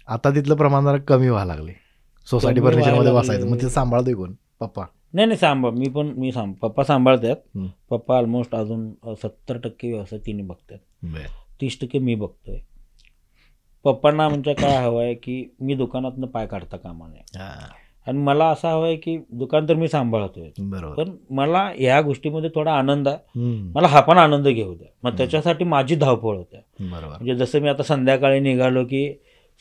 आता तिथलं प्रमाण जरा कमी व्हायला लागले, सोसायटी फर्निचरमध्ये बसायचं. मग ते सांभाळतोय कोण? पप्पा? नाही पप्पा सांभाळतात. पप्पा ऑलमोस्ट अजून 70% व्यवसाय तिने बघतात, 30% मी बघतोय. पप्पांना म्हणजे काय हवं आहे की मी दुकानातनं पाय काढता कामा नये, आणि मला असं हवं आहे की दुकान तर मी सांभाळतोय, पण मला ह्या गोष्टीमध्ये थोडा आनंद आहे, मला हा पण आनंद घेऊ द्या. मग त्याच्यासाठी माझी धावपळ होते. म्हणजे जसं मी आता संध्याकाळी निघालो की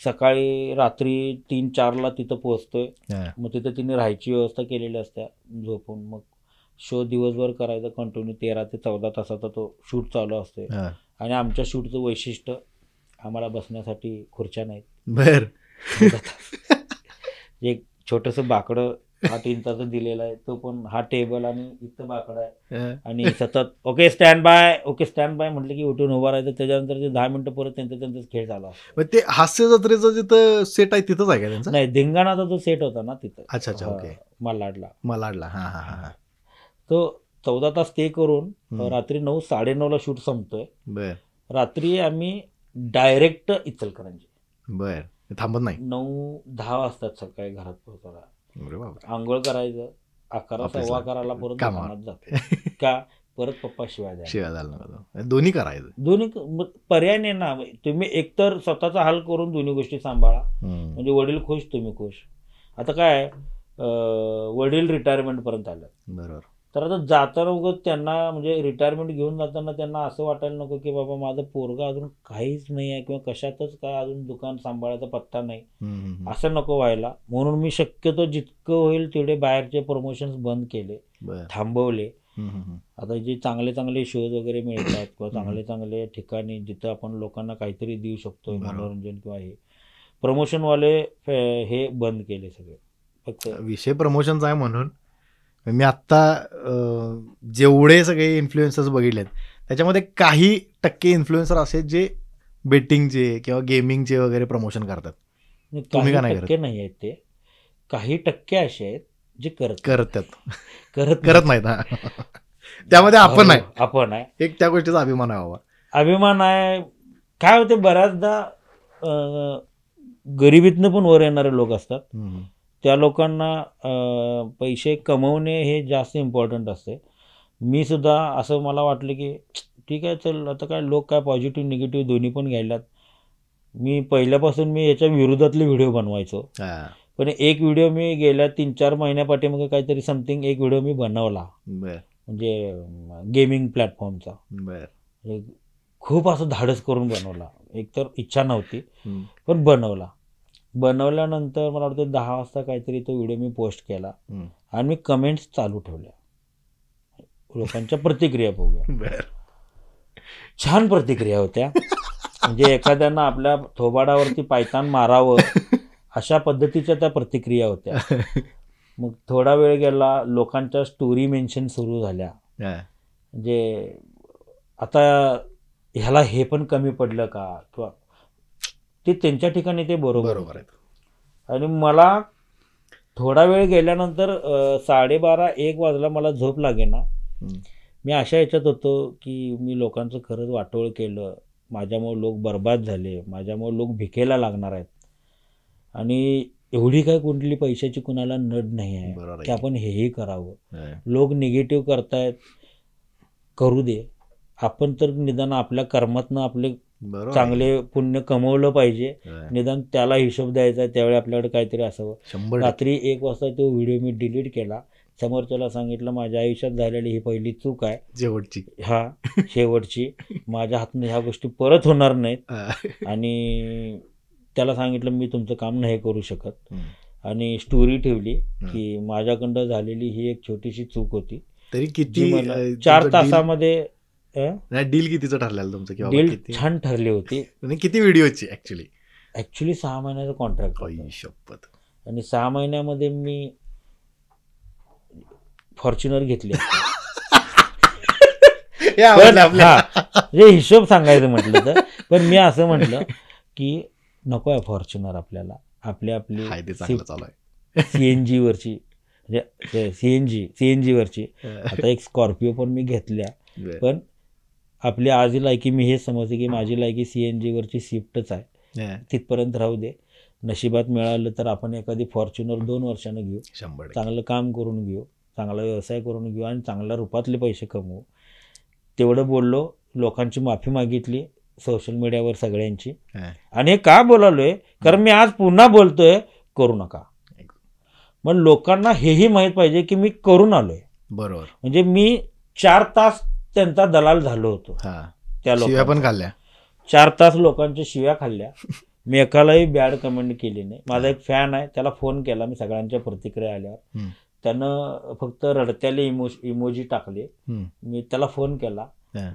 सकाळी रात्री 3-4ला तिथं पोहोचतोय, मग तिथं तिने राहायची व्यवस्था केलेली असते, झोपून मग शो दिवसभर करायचा कंटिन्यू. 13 ते 14 तासाचा तो शूट चालू असतोय. आणि आमच्या शूटचं वैशिष्ट्य, आम्हाला बसण्यासाठी खुर्च्या नाहीत. एक छोटंसं बाकडं 8 इंचाचं दिलेलं आहे, तो पण हा टेबल आणि इथं बाकडं आहे. आणि सतत ओके स्टँड बाय म्हटलं की उठून उभा राहायचं. त्याच्यानंतर ते 10 मिनिटं परत त्यांचाच खेळ झाला. ते हास्य जत्रेचं जिथं सेट आहे तिथंच आहे का त्यांचा? नाही, धिंगाणाचा जो सेट होता ना तिथं. अच्छा, ओके. मलाडला. हा. तो 14 तास स्टे करून रात्री 9-9:30ला शूट संपतोय. रात्री आम्ही डायरेक्ट इचलकरंजी. बर, थांबत नाही. 9-10 वाजतात सकाळी घरात पोहोचायला. आंघोळ करायचं, 11-11:15 परत दुकानात जातो. का परत पप्पा शिवाय द्या. शिवाय झालं नका, दोन्ही करायचं. दोन्ही पर्याय नाही ना. तुम्ही एकतर स्वतःचा हाल करून दोन्ही गोष्टी सांभाळा, म्हणजे वडील खुश तुम्ही खुश. आता काय वडील रिटायरमेंट पर्यंत आलं, बरोबर. तर आता जाताना उगाच त्यांना म्हणजे रिटायरमेंट घेऊन जाताना त्यांना असं वाटायला नको की बाबा माझं पोरगा अजून काहीच नाही आहे किंवा कशातच काय अजून दुकान सांभाळायचा पत्ता नाही, असं नको व्हायला. म्हणून मी शक्यतो जितकं होईल तेवढे बाहेरचे प्रमोशन्स बंद केले, थांबवले. आता जे चांगले चांगले शोज वगैरे मिळतात किंवा चांगले चांगले ठिकाणी जिथं आपण लोकांना काहीतरी देऊ शकतो मनोरंजन किंवा हे प्रमोशनवाले हे बंद केले सगळे. फक्त विषय प्रमोशनचा आहे म्हणून मी आत्ता जेवढे सगळे इन्फ्लुएन्सर्स बघितलेत त्याच्यामध्ये काही टक्के इन्फ्लुएन्सर असे जे बेटिंगचे किंवा गेमिंगचे वगैरे प्रमोशन करतात. काही टक्के नाही आहेत ते, काही टक्के असे आहेत जे करत नाहीत. त्यामध्ये आपण आहे. एक त्या गोष्टीचा अभिमान आहे बाबा. अभिमान आहे. काय होते बऱ्याचदा गरिबीतनं पण वर येणारे लोक असतात, त्या लोकांना पैसे कमवणे हे जास्त इम्पॉर्टंट असते. मी सुद्धा असं मला वाटलं की ठीक आहे चल आता काय लोक काय पॉझिटिव्ह निगेटिव्ह दोन्ही पण घ्यायलात. मी पहिल्यापासून मी याच्या विरोधातले व्हिडिओ बनवायचो, पण एक व्हिडिओ मी गेल्या 3-4 महिन्यापाठीमागे काहीतरी समथिंग एक व्हिडिओ मी बनवला, म्हणजे गेमिंग प्लॅटफॉर्मचा. खूप असं धाडस करून बनवला, एकतर इच्छा नव्हती पण बनवल्यानंतर मला वाटतं 10 वाजता काहीतरी तो व्हिडिओ मी पोस्ट केला आणि मी कमेंट्स चालू ठेवल्या, लोकांच्या प्रतिक्रिया बघूया. छान प्रतिक्रिया होत्या, म्हणजे एखाद्यानं आपल्या थोबाडावरती पायतान मारावं अशा पद्धतीच्या त्या प्रतिक्रिया होत्या. मग थोडा वेळ गेला, लोकांच्या स्टोरी मेन्शन सुरू झाल्या, म्हणजे आता ह्याला हे पण कमी पडलं का, किंवा ते त्यांच्या ठिकाणी ते बरोबर आहे. आणि मला थोडा वेळ गेल्यानंतर 12:30-1 वाजला, मला झोप लागेना. मी अशा ह्याच्यात होतो की मी लोकांचं खरंच वाटोळ केलं, माझ्यामुळे लोक बर्बाद झाले, माझ्यामुळे लोक भिकेला लागणार आहेत, आणि एवढी काय कुठली पैशाची कुणाला नड नाही आहे की आपण हेही करावं. लोक निगेटिव्ह करतायत, करू दे, आपण तर निदान आपल्या कर्मातनं आपले चांगले पुण्य कमवलं पाहिजे, निदान त्याला हिशोब द्यायचा आहे, त्यावेळी आपल्याकडे काहीतरी असावं. रात्री 1 वाजता तो व्हिडिओ मी डिलीट केला, समोरच्याला सांगितलं माझ्या आयुष्यात झालेली ही पहिली चूक आहे, शेवटची, माझ्या हातनं ह्या गोष्टी परत होणार नाहीत, आणि त्याला सांगितलं मी तुमचं काम नाही करू शकत, आणि स्टोरी ठेवली की माझ्याकडं झालेली ही एक छोटीशी चूक होती. तरी किती 4 तासामध्ये डील कितीचं ठरलेलं तुमचं? डील छान ठरली होती. किती व्हिडिओची? ऍक्च्युली 6 महिन्याचा कॉन्ट्रॅक्ट, आणि 6 महिन्यामध्ये मी फॉर्च्युनर घेतली. हिशोब सांगायचं म्हटलं तर, पण मी असं म्हटलं की नको आहे फॉर्च्युनर आपल्याला, आपली सीएनजी वरची, म्हणजे सीएनजी वरची. आता एक स्कॉर्पिओ पण मी घेतल्या, पण आपली आजी लायकी मी हे समजते की माझी लायकी सीएनजी वरची स्विफ्टच आहे, तिथपर्यंत राहू दे. नशिबात मिळालं तर आपण एखादी फॉर्च्युनर 2 वर्षानं घेऊ, चांगलं काम करून घेऊ, चांगला व्यवसाय करून घेऊ, आणि चांगल्या रूपातले पैसे कमवू. तेवढं बोललो, लोकांची माफी मागितली सोशल मीडियावर सगळ्यांची. आणि हे का बोलालोय, कारण मी आज पुन्हा बोलतोय करू नका. मग लोकांना हेही माहीत पाहिजे की मी करून आलोय. बरोबर. म्हणजे मी 4 तास त्यांचा दलाल झालो होतो, त्या शिव्या पण खाल्ल्या, 4 तास लोकांच्या शिव्या खाल्ल्या, मी एकालाही बॅड कमेंट केली नाही. माझा एक फॅन आहे, त्याला फोन केला मी सगळ्यांच्या प्रतिक्रिया आल्यावर, त्यानं फक्त रडत्याले इमोजी टाकले. मी त्याला फोन केला,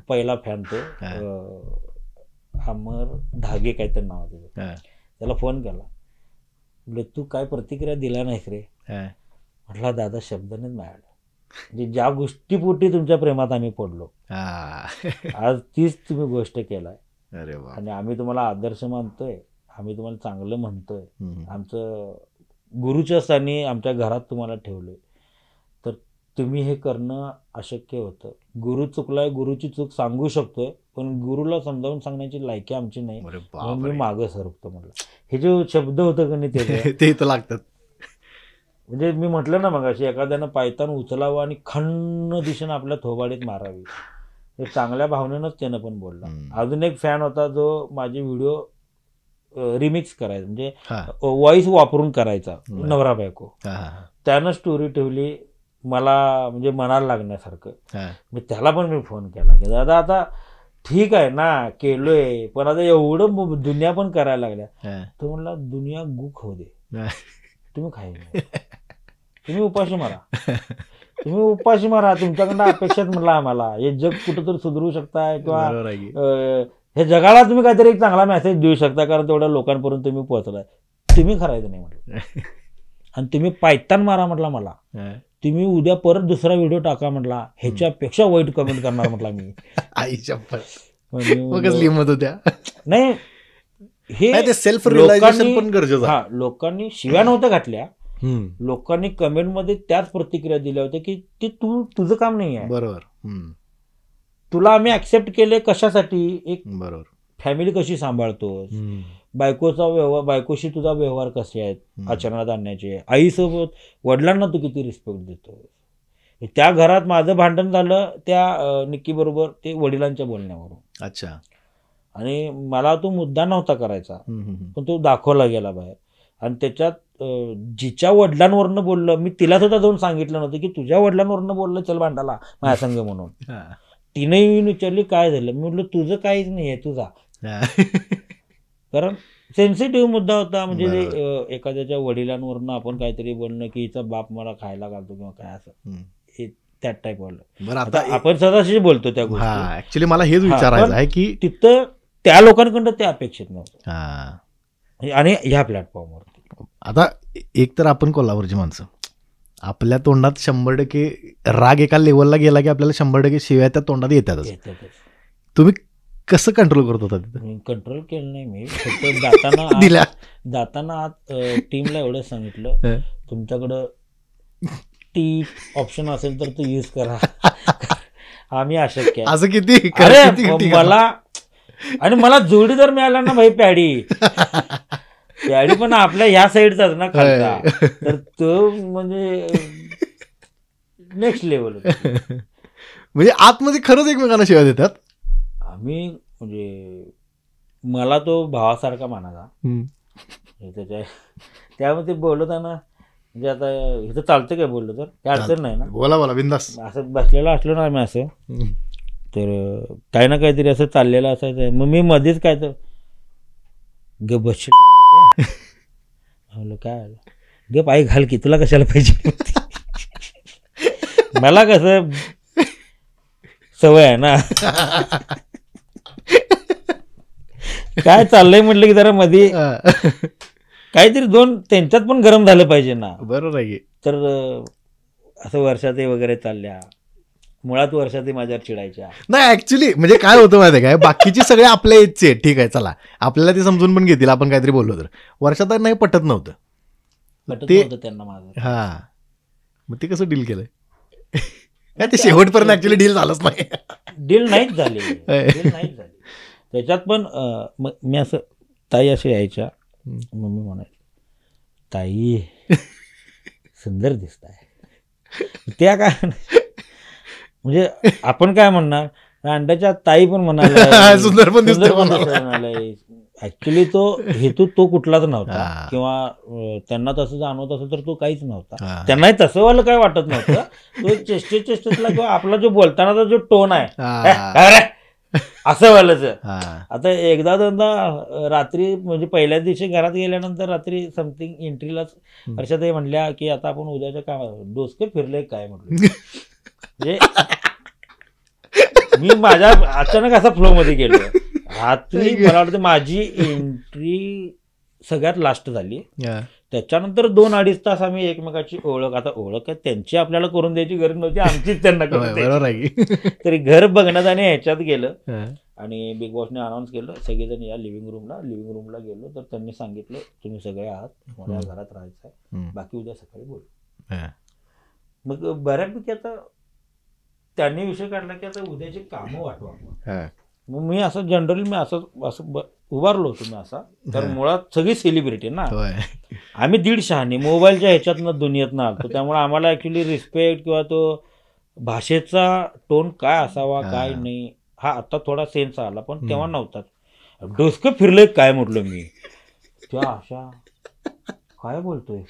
पहिला फॅन तो अमर धागे काहीतरी नाव आहे, त्याला फोन केला, म्हणजे तू काय प्रतिक्रिया दिला नाहीस रे. म्हटला दादा शब्दानेच मिळालं, म्हणजे ज्या गोष्टीपोटी तुमच्या प्रेमात आम्ही पडलो, आज तीच तुम्ही गोष्ट केलाय. आणि आम्ही तुम्हाला आदर्श मानतोय, आम्ही तुम्हाला चांगलं म्हणतोय, आमचं गुरुच्या स्थानी आमच्या घरात तुम्हाला ठेवलोय, तर तुम्ही हे करणं अशक्य होतं. गुरु चुकलाय, गुरुची चूक सांगू शकतोय, पण गुरुला समजावून सांगण्याची लायकी आमची नाही, म्हणून मी मागं सरकतो. म्हटलं हे जे शब्द होतं का नाही ते इथं लागतात. म्हणजे मी म्हटलं ना मग अशी एखाद्यानं पायतान उचलावं आणि खण्ण दिशेनं आपल्या थोबाडीत मारावी, हे चांगल्या भावनेनंच त्यानं पण बोलला. अजून एक फॅन होता जो माझे व्हिडिओ रिमिक्स करायचा, म्हणजे व्हॉइस वापरून करायचा, नवरा बायको. त्यानं स्टोरी ठेवली मला म्हणजे मनाला लागण्यासारखं. मी त्याला पण मी फोन केला की दादा आता ठीक आहे ना केलोय, पण आता एवढं दुनिया पण करायला लागल्या. तो म्हणला दुनिया गुख होऊ दे, तुम्ही खायला, तुम्ही उपाशी मारा, तुम्ही उपाशी मारा, तुमच्याकडनं अपेक्षाच म्हणला आम्हाला. हे जग कुठंतरी सुधरू शकताय किंवा हे जगाला तुम्ही काहीतरी एक चांगला मेसेज देऊ शकता, कारण तेवढ्या लोकांपर्यंत तुम्ही पोहोचलाय. तुम्ही करायचं नाही म्हटलं, आणि तुम्ही पायतान मारा म्हटला मला. तुम्ही उद्या परत दुसरा व्हिडिओ टाका म्हटला, ह्याच्यापेक्षा वाईट कमेंट करणार म्हटला मी. आईच्या हिंमत होत्या. नाही हे सेल्फ रिअलायझेशन पण गरजेचं. हा, लोकांनी शिव्या नव्हत्या घातल्या, लोकांनी कमेंटमध्ये त्याच प्रतिक्रिया दिल्या होत्या की ते तुझं काम नाही आहे. बरोबर. तुला आम्ही ऍक्सेप्ट केले कशासाठी, एक बरोबर फॅमिली कशी सांभाळतोस, बायकोचा व्यवहार, बायकोशी तुझा व्यवहार कसे आहेत आचरणात आणण्याचे, आईसोबत वडिलांना तू किती रिस्पेक्ट देतो. त्या घरात माझं भांडण झालं त्या निक्की बरोबर ते वडिलांच्या बोलण्यावरून. अच्छा. आणि मला तो मुद्दा नव्हता करायचा, पण तो दाखवला गेला बाहेर. आणि त्याच्यात जिच्या वडिलांवरनं बोललं, मी तिला सुद्धा जाऊन सांगितलं नव्हतं की तुझ्या वडिलांवरनं बोललं चल भांडाला माझ्या संघ म्हणून. तिने येऊन विचारली काय झालं, मी म्हटलं तुझं काहीच नाही आहे तुझा, कारण सेन्सिटिव्ह मुद्दा होता. म्हणजे एखाद्याच्या वडिलांवरनं आपण काहीतरी बोलणं की हिचा बाप मला खायला घालतो किंवा काय असं, हे त्या टाईप वाटलं. आता आपण सदाशी बोलतो त्या गोष्टी. ऍक्च्युली मला हेच विचारायचं आहे की तिथं त्या लोकांकडनं ते अपेक्षित नव्हतं, आणि ह्या प्लॅटफॉर्मवर. आता एक तर आपण कोल्हापूरची माणसं, आपल्या तोंडात 100% राग एका लेवलला गेला की आपल्याला 100% शिव्या त्या तोंडात येतातच. तुम्ही कसं कंट्रोल करत होता तिथं? कंट्रोल केलं नाही मी, फक्त जाताना टीमला एवढं सांगितलं तुमच्याकडं टी ऑप्शन असेल तर तो यूज करा, आम्ही अशक्य. असं किती मला, आणि मला जोडीदार मिळाला ना भाई प्याडी पण आपल्या ह्या साईडचाच ना खालचा, तर तो म्हणजे नेक्स्ट लेवल. म्हणजे आतमध्ये खरंच एकमेकांना शिवाय देतात. आम्ही म्हणजे मला तो भावासारखा मानाचा त्याच्या, त्यामध्ये बोलताना म्हणजे आता इथं चालतं काय बोललो तर काय अडचण नाही ना, बोला बिंदास. असं बसलेलं असलो ना आम्ही असं, तर काही ना काहीतरी असं चाललेलं असायचं. मग मी मध्येच काय तर ग बसशील काय ग पाय घाल की तुला कशाला पाहिजे. मला कसं सवय आहे ना, काय चाललंय म्हटलं की जरा मध्ये काहीतरी दोन त्यांच्यात पण गरम झालं पाहिजे ना. बरोबर आहे. तर असं वर्षातही वगैरे चालल्या, मुळात वर्षातही माझ्यावर चिडायच्या. नाही ऍक्च्युली म्हणजे काय होतं माहिती आहे काय, बाकीचे सगळे आपल्या एजचे ठीक आहे चला आपल्याला ते समजून पण घेतील आपण काहीतरी बोललो तर, वर्षात नाही पटत नव्हतं त्यांना माझं. हा, मग ते कसं डील केलंय? ते शेवटपर्यंत ऍक्च्युली डील झालंच नाही. डील नाहीच झाली. त्याच्यात पण मी असं ताई असे यायच्या, मम्मी म्हणायची ताई सुंदर दिसताय, त्या काय म्हणजे आपण काय म्हणणार अंड्याच्या ताई पण म्हणाला सुंदर पण दिसतोय. ऍक्च्युली तो हेतू तो कुठलाच नव्हता, किंवा त्यांना तसं जाणवत असेल तर तो काहीच नव्हता. त्यांनाही तसं वाला काय वाटत नव्हतं. तो चेष्टेतला किंवा आपला जो बोलतानाचा जो टोन आहे असं वालच. आता एकदा दोनदा रात्री म्हणजे पहिल्या दिवशी घरात गेल्यानंतर रात्री समथिंग एंट्रीलाच हर्षाताई म्हणल्या की आता आपण उद्याच्या कामात डोसके फिरले काय म्हटलं. म्हणजे मी माझ्या अचानक असा फ्लो मध्ये गेलो. रात्री मला वाटतं माझी एंट्री सगळ्यात लास्ट झाली. त्याच्यानंतर 2-2.5 तास आम्ही एकमेकाची ओळख, आता ओळख आहे त्यांची आपल्याला करून द्यायची गरज नव्हती, आमचीच त्यांना करून द्यायची. तरी घर बघण्यात आणि ह्याच्यात गेलं, आणि बिग बॉसने अनाऊन्स केलं सगळेजण या लिव्हिंग रूमला गेलो. तर त्यांनी सांगितलं तुम्ही सगळे आहात, मला घरात राहायचं आहे, बाकी उद्या सकाळी बोलू. मग बऱ्यापैकी आता त्यांनी विषय काढला की आता उद्याची कामं वाटवा. मग मी असं जनरली मी असं उभारलो होतो मी असा, कारण मुळात सगळी सेलिब्रिटी ना, आम्ही दीड शहाणे मोबाईलच्या ह्याच्यातनं दुनियेतनं आलतो, त्यामुळे आम्हाला ॲक्च्युली रिस्पेक्ट किंवा तो भाषेचा टोन काय असावा काय नाही हा आता थोडा सेन्स आला, पण तेव्हा नव्हताच. डोसकं फिरलंय काय म्हटलं मी, त्या अशा काय बोलतोय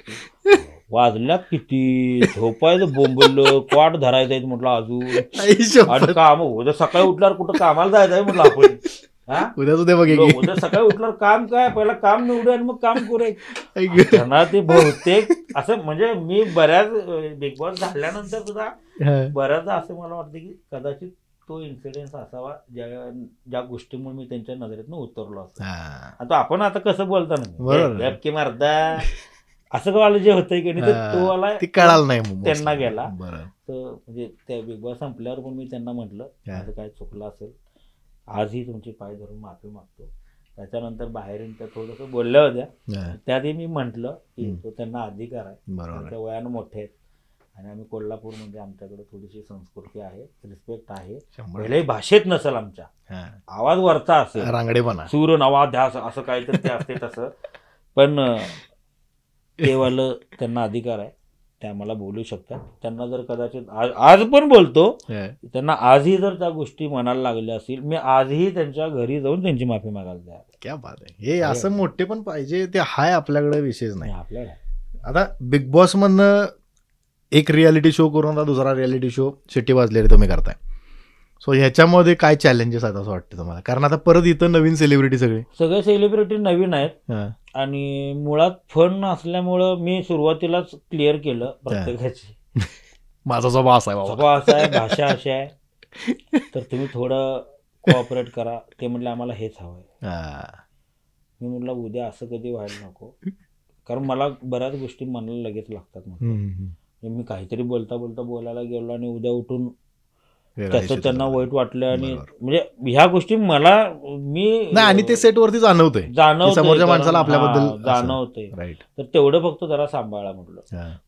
वाजल्यात किती, झोपायचं बोंबललं, क्वाट धरायचं म्हटलं अजून, आणि काम उद्या सकाळी उठल्यावर कुठं कामाला जायचं आहे म्हटलं आपण, उद्या सकाळी उठल्यावर काम काय, पहिला काम निवडू आणि मग काम करूया. त्यांना ते बहुतेक असं म्हणजे मी बऱ्याच बिग बॉस झाल्यानंतर सुद्धा बऱ्याचदा असं मला वाटतं की कदाचित तो इन्सिडेन्स असावा ज्या गोष्टीमुळे मी त्यांच्या नजरेतनं उतरलो असतो. आता आपण आता कसं बोलता ना की मर्दा असं कळालं जे होतंय की नाही, तो आला कळालं नाही त्यांना गेला. तर म्हणजे त्या बिग बॉस संपल्यावर पण मी त्यांना म्हटलं असं काय चुकलं असेल आजही तुमची पाय धरून माफी मागतो. त्याच्यानंतर बाहेरून त्या थोडंसं बोलल्या होत्या, त्याआधी मी म्हटलं की तो त्यांना अधिकार आहे, त्या वयानं मोठे आहेत आणि आम्ही कोल्हापूर म्हणजे आमच्याकडे थोडीशी संस्कृती आहे, रिस्पेक्ट आहे, पहिल्याही भाषेत नसेल आमच्या, आवाज वरचा असेल, रांगडेपणा सूर नवा ध्यास असं काहीतरी ते असते तसं, पण तेवालं त्यांना अधिकार आहे, ते आम्हाला बोलू शकतात. त्यांना जर कदाचित आज पण बोलतो, त्यांना आजही जर त्या गोष्टी मनाला लागल्या असतील, मी आजही त्यांच्या घरी जाऊन त्यांची माफी मागायला तयार. क्या बात आहे, हे असं मोठे पण पाहिजे, ते हाय आपल्याकडे विशेष नाही आपल्याला. आता बिग बॉस मधनं एक रियालिटी शो करून आता दुसरा रियालिटी शो शिट्टी वाजलेली तुम्ही करताय, सो ह्याच्यामध्ये काय चॅलेंजेस आहेत असं वाटतं तुम्हाला? कारण आता परत इथं नवीन सेलिब्रिटी सगळे सेलिब्रिटी नवीन आहेत आणि मुळात फन असल्यामुळं मी सुरुवातीलाच क्लिअर केलं प्रत्येकाची माझा स्वभाव असा आहे, भाषा अशी आहे, तर तुम्ही थोडं कोऑपरेट करा. ते म्हणले आम्हाला हेच हवंय. मी म्हटलं उद्या असं कधी व्हायला नको, कारण मला बऱ्याच गोष्टी मनाला लगेच लागतात. मी काहीतरी बोलता बोलायला गेलो आणि उद्या उठून त्याचं त्यांना वाईट वाटलं आणि म्हणजे ह्या गोष्टी मला आणि ते सेटवरती जाणवतंय जाणवते, तर तेवढं फक्त जरा सांभाळा म्हटलं.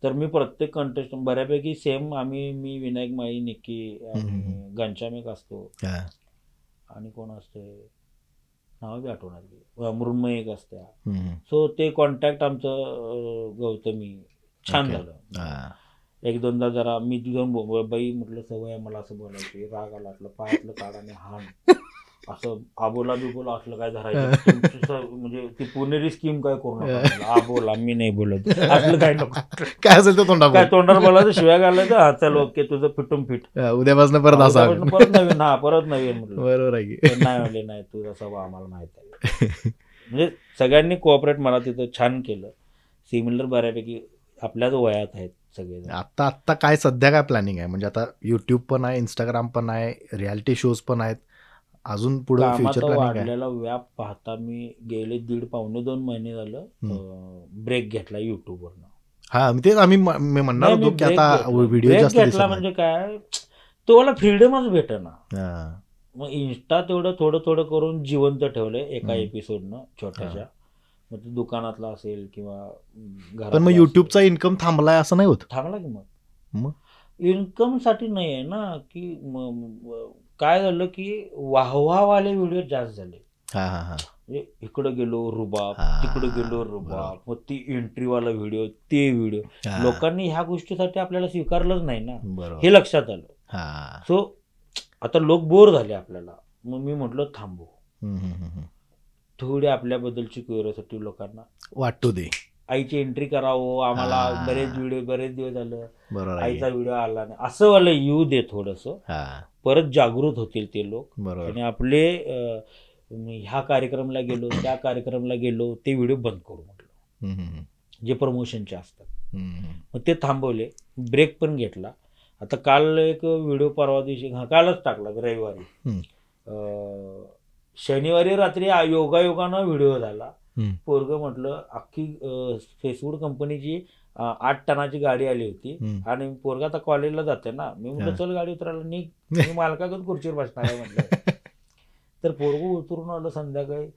तर मी प्रत्येक कंटेस्टंट बऱ्यापैकी सेम मी विनायक माई, निक्की, घनश्याम एक असतो आणि कोण असते नाव बी आठवणार, मृण्मय एक असत्या. सो ते कॉन्टॅक्ट आमचं गौतमी छान झालं. एक दोनदा जरा मी जाऊन बाई म्हटलं सवय मला असं बोलायची, राग आला असलं पायातलं काढाने हाण असं आबोला बिबोला असलं काय धरायचं, म्हणजे ती पुणेरी स्कीम काय करू नका, आबोला मी नाही बोलत असलं काय नको, काय असेल तर तोंडावर बोलायचं, शिव्या घालायचं, हा चल ओके तुझं फिटून फिट, उद्यापासून परत नवीन म्हटलं बरोबर आहे, नाही तुझा स्वभाव आम्हाला माहित आहे. म्हणजे सगळ्यांनी कोऑपरेट मला तिथं छान केलं. सिमिलर बऱ्यापैकी आपल्याच वयात आहेत सगळे. आता काय सध्या काय प्लॅनिंग आहे? म्हणजे आता युट्यूब पण आहे, इंस्टाग्राम पण आहे, रियालिटी शोज पण आहेत, अजून पुढे फ्युचर वाढलेला व्याप पाहता मी गेले 1.5-2 महिने झालं ब्रेक घेतला युट्यूबवरनं. हा तेच आम्ही म्हणणार होतो की आता व्हिडिओ जास्त घेतला म्हणजे काय, तो मला फ्रीडमच भेटेना. मग इन्स्टा तेवढं थोडं करून जिवंत ठेवलंय एका एपिसोडनं छोट्याशा, मग ते दुकानातला असेल किंवा पण मग युट्यूबचा इन्कम थांबलाय असं नाही होत? थांबला की मग इन्कम साठी नाही आहे ना, की काय झालं की वाहवावाले व्हिडिओ जास्त झाले. इकडं गेलो रुबाब, तिकडे गेलो रुबाब, मग ती एंट्रीवाला व्हिडिओ, ते व्हिडिओ लोकांनी ह्या गोष्टीसाठी आपल्याला स्वीकारलंच नाही ना, हे लक्षात आलं. सो आता लोक बोर झाले आपल्याला, मग मी म्हटलं थांबू, थोडी आपल्याबद्दलची क्युरिओसिटी लोकांना वाटू दे, आईची एंट्री करावं आम्हाला, बरेच दिवस झालं आईचा व्हिडिओ आला नाही, असं वाला येऊ दे थोडस, परत जागृत होतील ते लोक. आणि आपले ह्या कार्यक्रमला गेलो त्या कार्यक्रमला गेलो ते व्हिडिओ बंद करू म्हटलं, जे प्रमोशनचे असतात. मग ते थांबवले, ब्रेक पण घेतला. आता काल एक व्हिडिओ परवा दिवशी कालच टाकला रविवारी, शनिवारी रात्री योगायोगानं व्हिडिओ झाला. पोरगं म्हटलं अख्खी फेसबुक कंपनीची 8 टनाची गाडी आली होती आणि पोरगा आता कॉलेजला जाते ना, मी म्हटलं चल गाडी उतरायला निघ, मी मालकाकडून खुर्चीवर बसणार आहे म्हटलं. तर पोरगं उतरून आलं संध्याकाळी,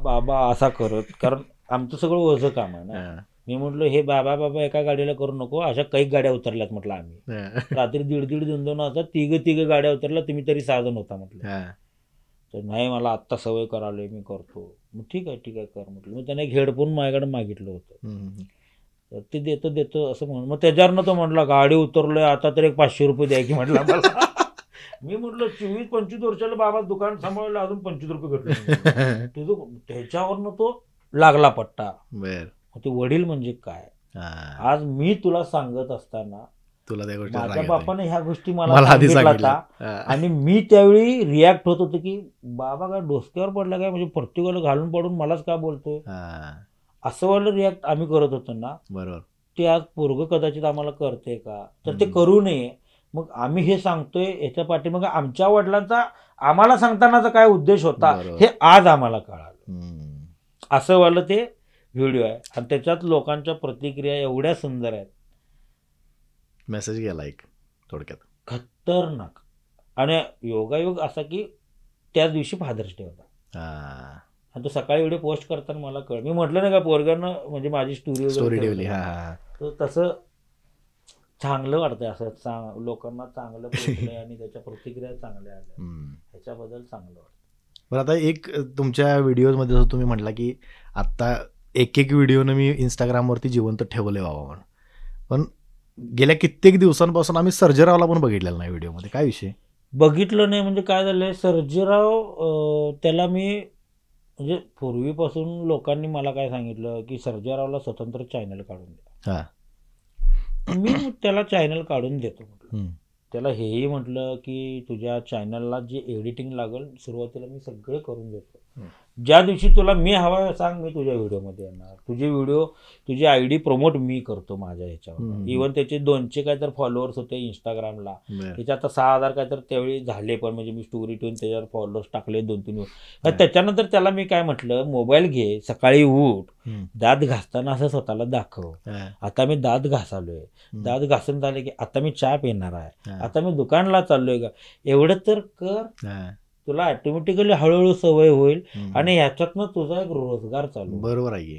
बाबा असा करत, कारण आमचं सगळं ओझं काम आहे ना. मी म्हटलं हे बाबा एका गाडीला करू नको, अशा काही गाड्या उतरल्यात म्हटलं आम्ही रात्री 1.5-2 वाजता तिघ गाड्या उतरल्या, तुम्ही तरी 6 जण होता म्हटलं. तर नाही मला आत्ता सवय करायला मी करतो. मग ठीक आहे कर म्हटलं. मग त्याने एक हेडफोन माझ्याकडे मागितलं होतं. तर ते देतो असं म्हणून मग त्याच्यावरनं तो म्हटला गाडी उतरलोय आता तर एक 500 रुपये द्या की म्हटलं मला. मी म्हटलं 24-25 वर्षाला बाबा दुकान सांभाळलं अजून 25 रुपये घेतले. तुझं त्याच्यावरनं तो लागला पट्टा. ते वडील म्हणजे काय. आज मी तुला सांगत असताना तुला त्या गोष्टी माझ्या बापाने ह्या गोष्टी मला आधी सांगितल्या सांगितल्या. होत्या आणि मी त्यावेळी रिॲक्ट होत होतो की बाबा काय डोसक्यावर पडला काय म्हणजे प्रत्येकाला घालून पडून मलाच काय बोलतोय असं वालं रिॲक्ट आम्ही करत होतो ना. बरोबर. ते आज पोरगं कदाचित आम्हाला करते का तर ते करू नये. मग आम्ही हे सांगतोय याच्या पाठीमागे आमच्या वडिलांचा आम्हाला सांगतानाचा काय उद्देश होता हे आज आम्हाला कळालं. असं वालं ते व्हिडिओ आहे आणि त्याच्यात लोकांच्या प्रतिक्रिया एवढ्या सुंदर आहेत. मेसेज गेला एक थोडक्यात खतरनाक. आणि योगायोग असा की त्याच दिवशी फादर्स डे होता आणि तो सकाळी व्हिडिओ पोस्ट करताना मला मी म्हटलं नाही का पोरगांना म्हणजे माझी स्टोरी ठेवली. तर तसं चांगलं वाटतंय असं लोकांना चांगलं पोचलंय आणि त्याच्या प्रतिक्रिया चांगल्या आल्या ह्याच्याबद्दल चांगलं वाटतं. बरं आता एक तुमच्या व्हिडिओमध्ये जसं तुम्ही म्हटला की आत्ता एक व्हिडिओनं मी इंस्टाग्रामवरती जिवंत ठेवले बाबा म्हणून, पण गेल्या कित्येक दिवसांपासून आम्ही सर्जेरावला पण बघितलेला नाही व्हिडिओमध्ये. काय विषय बघितलं नाही म्हणजे काय झालंय सर्जेराव त्याला मी म्हणजे पूर्वीपासून लोकांनी मला काय सांगितलं की सर्जेरावला स्वतंत्र चॅनल काढून द्या. मी त्याला चॅनल काढून देतो म्हटलं. त्याला हेही म्हटलं की तुझ्या चॅनलला जे एडिटिंग लागेल सुरुवातीला मी सगळे करून देतो. ज्या दिवशी तुला मी हवा सांग मी तुझ्या व्हिडिओमध्ये येणार. तुझे व्हिडिओ तुझी ID प्रमोट मी करतो माझ्या ह्याच्यावर. इव्हन त्याचे 200 काहीतरी फॉलोअर्स होते इंस्टाग्रामला. त्याचे आता 6000 काहीतरी त्यावेळी झाले पण म्हणजे मी स्टोरी ठेवून त्याच्यावर फॉलोअर्स टाकले 2-3 दिवस. त्याच्यानंतर त्याला मी काय म्हटलं मोबाईल घे सकाळी उठ दात घासताना असं स्वतःला दाखव आता मी दात घासालोय. दात घासून झाले की आता मी चहा पिणार आहे. आता मी दुकानला चाललोय का एवढं तर कर. तुला ऑटोमॅटिकली हळूहळू सवय होईल आणि ह्याच्यातनं तुझा एक रोजगार चालू. बरोबर आहे.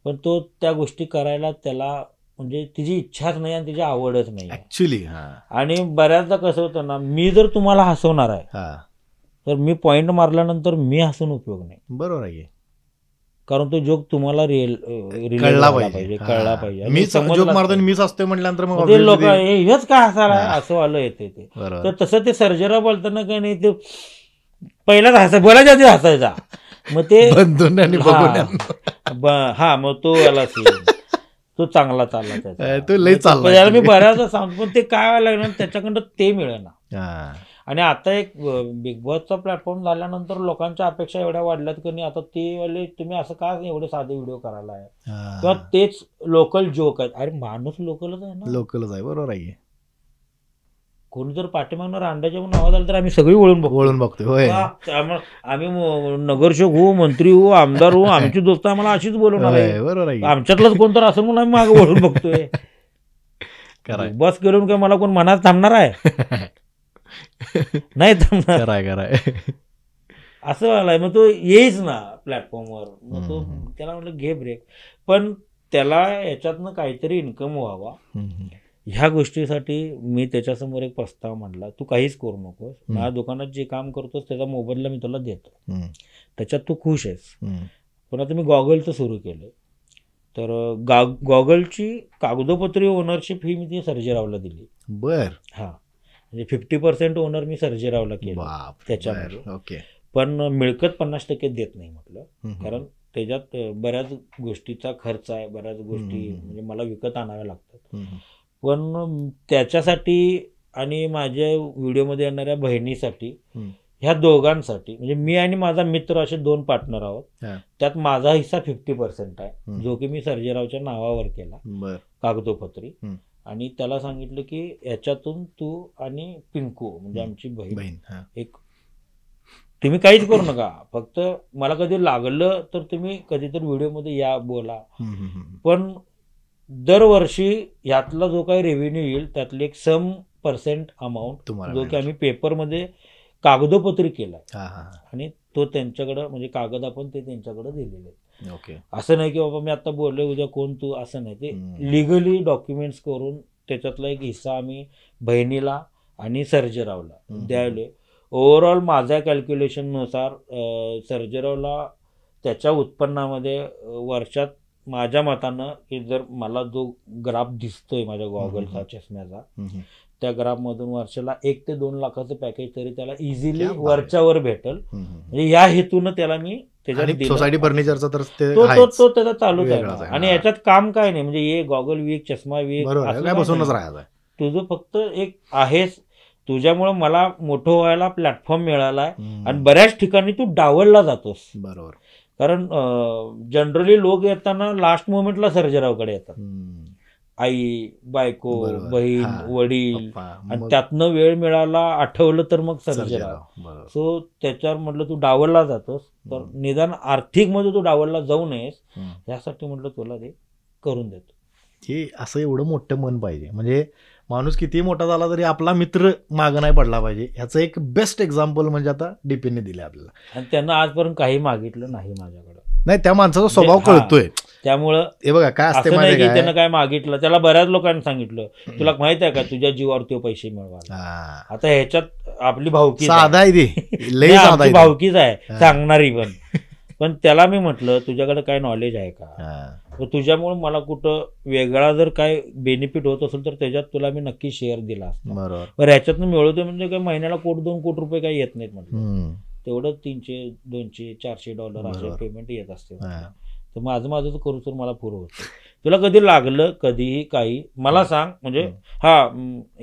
पण तो त्या गोष्टी करायला त्याला म्हणजे तिची इच्छाच नाही आणि तिची आवडच नाही ऍक्च्युली. आणि बऱ्याचदा कसं होतं ना मी जर तुम्हाला हसवणार आहे तर मी पॉइंट मारल्यानंतर मी हसून उपयोग नाही. बरोबर आहे. कारण तो जोक तुम्हाला कळला पाहिजे. मी जोक मारतो मीच असतोय म्हटल्यानंतर मग लोक हेच काय हसायला असं आलं येते ते. तर तसं ते सर्जेराव बोलताना काही नाही ते पहिलाच बोलायच्या आधी हसायचा. मग ते मग तो याला तो चांगला चालला त्याचा मी बऱ्याचदा सांगतो पण ते काय व्हायला लागलं त्याच्याकडं ते मिळेना. आणि आता एक बिग बॉसचा प्लॅटफॉर्म झाल्यानंतर लोकांच्या अपेक्षा एवढ्या वाढल्यात की आता ते वाले तुम्ही असं का एवढे साधे व्हिडिओ करायला आहे किंवा तेच लोकल जोक आहेत. अरे माणूस लोकलच आहे ना. लोकलच आहे. बरोबर आहे. कोणी जर पाठीमागणार अंड्याच्या म्हणून आवाज आला तर आम्ही सगळी वळून बघतो. आम्ही नगरसेवक हो मंत्री हो आमदार हो आमची दोस्त आम्हाला अशीच बोलवणार आहे. बरोबर आहे. आमच्यातलंच कोण तर असं म्हणून आम्ही मागे वळून बघतोय. बस केलं काय मला कोण मनात थांबणार आहे नाही थांबणार असं व्हायला. मग तो येईच ना प्लॅटफॉर्मवर. मग तो त्याला म्हटलं घे ब्रेक. पण त्याला याच्यातनं काहीतरी इन्कम व्हावा ह्या गोष्टीसाठी मी त्याच्यासमोर एक प्रस्ताव मांडला. तू काहीच करू नकोस. माझ्या दुकानात जे काम करतोस त्याचा मोबदला मी तुला देतो. त्याच्यात तू खुश आहेस. पण आता मी गॉगलचं सुरू केलं तर गॉगलची कागदोपत्री ओनरशिप ही मी ती सर्जेरावला दिली. हा म्हणजे 50% ओनर मी सर्जेरावला केलं त्याच्यामध्ये. पण मिळकत 50% देत नाही म्हटलं. कारण त्याच्यात बऱ्याच गोष्टीचा खर्च आहे. बऱ्याच गोष्टी म्हणजे मला विकत आणाव्या लागतात. पण त्याच्यासाठी आणि माझ्या व्हिडिओमध्ये येणाऱ्या बहिणीसाठी ह्या दोघांसाठी म्हणजे मी आणि माझा मित्र असे 2 पार्टनर आहोत. त्यात माझा हिस्सा 50% आहे जो की मी सर्जेरावच्या नावावर केला कागदोपत्री. आणि त्याला सांगितलं की याच्यातून तू आणि पिंकू म्हणजे आमची बहीण एक तुम्ही काहीच करू नका. फक्त मला कधी लागलं तर तुम्ही कधीतरी व्हिडिओमध्ये या बोला. पण दरवर्षी यातला जो काही रेव्हेन्यू येईल त्यातले एक सम % अमाऊंट जो की आम्ही पेपरमध्ये कागदोपत्री केला आणि तो त्यांच्याकडं म्हणजे कागद आपण ते त्यांच्याकडे दिलेले आहेत. असं नाही की बाबा मी आता बोलले उद्या कोण तू असं नाही. ते लिगली डॉक्युमेंट्स करून त्याच्यातला एक हिस्सा आम्ही बहिणीला आणि सर्जेरावला द्यायला. ओव्हरऑल माझ्या कॅल्क्युलेशननुसार सर्जेरावला त्याच्या उत्पन्नामध्ये वर्षात माझ्या मतानं की जर मला जो ग्राफ दिसतोय माझ्या गॉगलचा चष्म्याचा त्या ग्राफमधून वर्षाला 1 ते 2 लाखाचं पॅकेज तरी त्याला इझिली वरच्यावर भेटल. म्हणजे या हेतून त्याला मी त्याच्यात सोसायटी फर्निचरचा तर तो त्याचा चालूच आहे. आणि याच्यात काम काय नाही म्हणजे हे गॉगल विक चष्मा विक बसूनच राहायचं. तुझं फक्त एक आहेस, तुझ्यामुळे मला मोठं व्हायला प्लॅटफॉर्म मिळालाय आणि बऱ्याच ठिकाणी तू डावलला जातोस. बरोबर. कारण जनरली लोक येताना लास्ट मोमेंटला सर्जेरावकडे येतात. आई, बायको, बहीण, वडील, आणि त्यातनं वेळ मिळाला आठवलं तर मग सर्जेराव. सो त्याच्यावर म्हटलं तू डावलला जातोस तर निदान आर्थिक मध्ये तू डावलला जाऊ नयेस यासाठी म्हटलं तुला ते करून देतो. हे असं एवढं मोठं मन पाहिजे. म्हणजे माणूस किती मोठा झाला तरी आपला मित्र मागं नाही पडला पाहिजे. ह्याचं एक बेस्ट एक्झाम्पल म्हणजे आता डीपीने दिले आपल्याला. आणि त्यांना आजपर्यंत काही मागितलं नाही माझ्याकडे. नाही, त्या माणसाचा स्वभाव कळतोय. त्यामुळं हे बघा काय असते माहिती आहे, त्यानं काय मागितलं त्याला बऱ्याच लोकांनी सांगितलं तुला माहित आहे का तुझ्या जीवावर तो पैसे मिळवा. आता ह्याच्यात आपली भावकी भावकीच आहे सांगणारी पण त्याला मी म्हटलं तुझ्याकडे काय नॉलेज आहे का, तुझ्यामुळे मला कुठं वेगळा जर काय बेनिफिट होत असेल तर त्याच्यात तुला मी नक्की शेअर दिला असता. बरं ह्याच्यातनं मिळवतोय म्हणजे काय महिन्याला $1-2 कोटी रुपये काही येत नाहीत म्हटलं. तेवढं $300, $200, $400 असे पेमेंट येत असते. तर माझं करू तर मला पुरं होतं. तुला कधी लागलं कधीही काही मला सांग. म्हणजे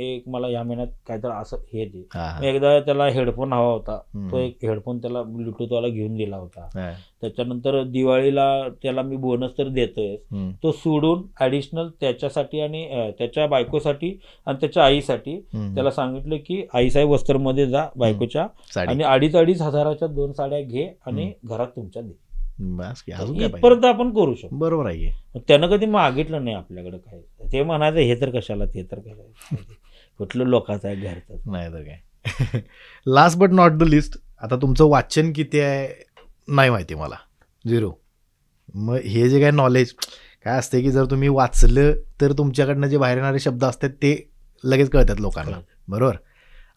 एक मला या महिन्यात काहीतरी असं हे दे. एकदा त्याला हेडफोन हवा होता, तो एक हेडफोन त्याला ब्लूटूथवाला घेऊन दिला होता. त्याच्यानंतर दिवाळीला त्याला मी बोनस तर देतोय, तो सोडून ऍडिशनल त्याच्यासाठी आणि त्याच्या बायकोसाठी आणि त्याच्या आईसाठी त्याला सांगितलं की आईसाहेब वस्त्रमध्ये जा बायकोच्या आणि 2,500-2,500 2 साड्या घे आणि घरात तुमच्या दे. इथपर्यंत आपण करू शकतो. बरोबर आहे. त्यानं कधी मागितलं नाही आपल्याकडे काय. ते म्हणायचं हे तर कशाला ते तर कशाला कुठलं लोकांचं आहे घरचं नाही तर काय. Last but not the list, आता तुमचं वाचन किती आहे नाही माहिती मला, 0. मग हे जे काय नॉलेज काय असते की जर तुम्ही वाचलं तर तुमच्याकडनं जे बाहेर येणारे शब्द असतात ते लगेच कळतात लोकांना. बरोबर.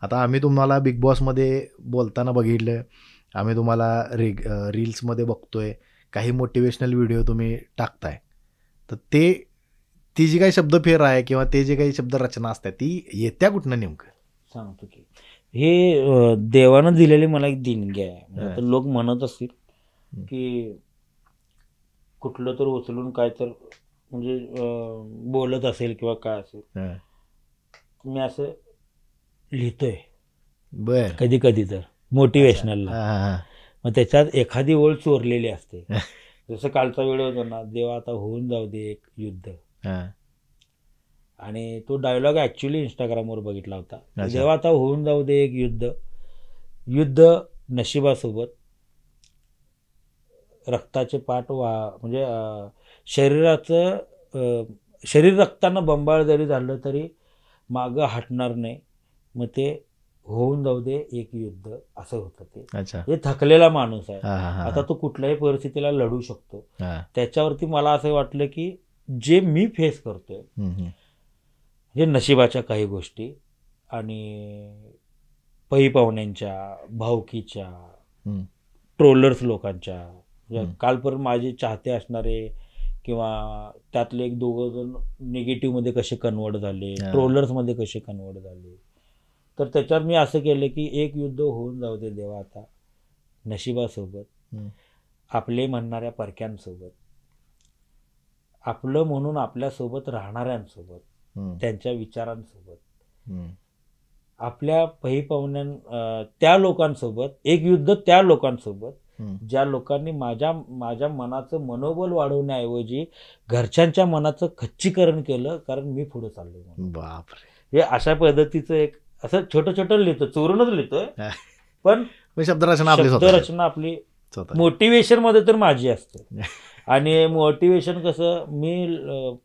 आता आम्ही तुम्हाला बिग बॉसमध्ये बोलताना बघितलं, आम्ही तुम्हाला रील्समध्ये बघतोय, काही मोटिवेशनल व्हिडिओ तुम्ही टाकताय, तर ती जी काही शब्दफेर आहे किंवा ते जे काही शब्द रचना असतात ती येत्या कुठनं नेमकं सांगतो की हे देवानं दिलेली मला एक देणगी आहे. लोक म्हणत असतील की कुठलं तर उचलून काय तर म्हणजे बोलत असेल किंवा काय असेल, मी असं लिहितोय कधी कधी तर मोटिवेशनलला. मग त्याच्यात एखादी ओळ चोरलेली असते. जसं कालचा व्हिडिओ होता ना, देवा आता होऊन जाऊ दे एक युद्ध, आणि तो डायलॉग ऍक्च्युली इंस्टाग्रामवर बघितला होता. देवा आता होऊन जाऊ दे एक युद्ध नशिबासोबत, रक्ताचे पाठ म्हणजे शरीर रक्तानं बंबाळ जरी झालं तरी मागं हटणार नाही. मग ते होऊन जाऊ दे एक युद्ध असं होतं ते. हे थकलेला माणूस आहे, आता तो कुठल्याही परिस्थितीला लढू शकतो. त्याच्यावरती मला असं वाटलं की जे मी फेस करतोय हे नशिबाच्या काही गोष्टी आणि पै पाहुण्यांच्या, भावकीच्या, ट्रोलर्स लोकांच्या, कालपर्यंत माझे चाहते असणारे किंवा त्यातले 1-2 जण निगेटिव्ह मध्ये कसे कन्वर्ट झाले, ट्रोलर्स मध्ये कसे कन्वर्ट झाले, तर त्याच्यावर मी असं केलं की एक युद्ध होऊन जाऊ दे देवा आता नशिबासोबत, आपले म्हणणाऱ्या परक्यांसोबत, आपलं म्हणून आपल्यासोबत राहणाऱ्यांसोबत, त्यांच्या विचारांसोबत, आपल्या पै पाहुण्या त्या लोकांसोबत, एक युद्ध त्या लोकांसोबत ज्या लोकांनी माझ्या मनाचं मनोबल वाढवण्याऐवजी घरच्यांच्या मनाचं खच्चीकरण केलं कारण मी पुढे चाललोय. बापरे. हे अशा पद्धतीचं एक असं छोटं लिहितो, चोरूनच लिहितोय, पण शब्दरचना आपली मोटिवेशन मध्ये तर माझी असते. आणि मोटिवेशन कसं, मी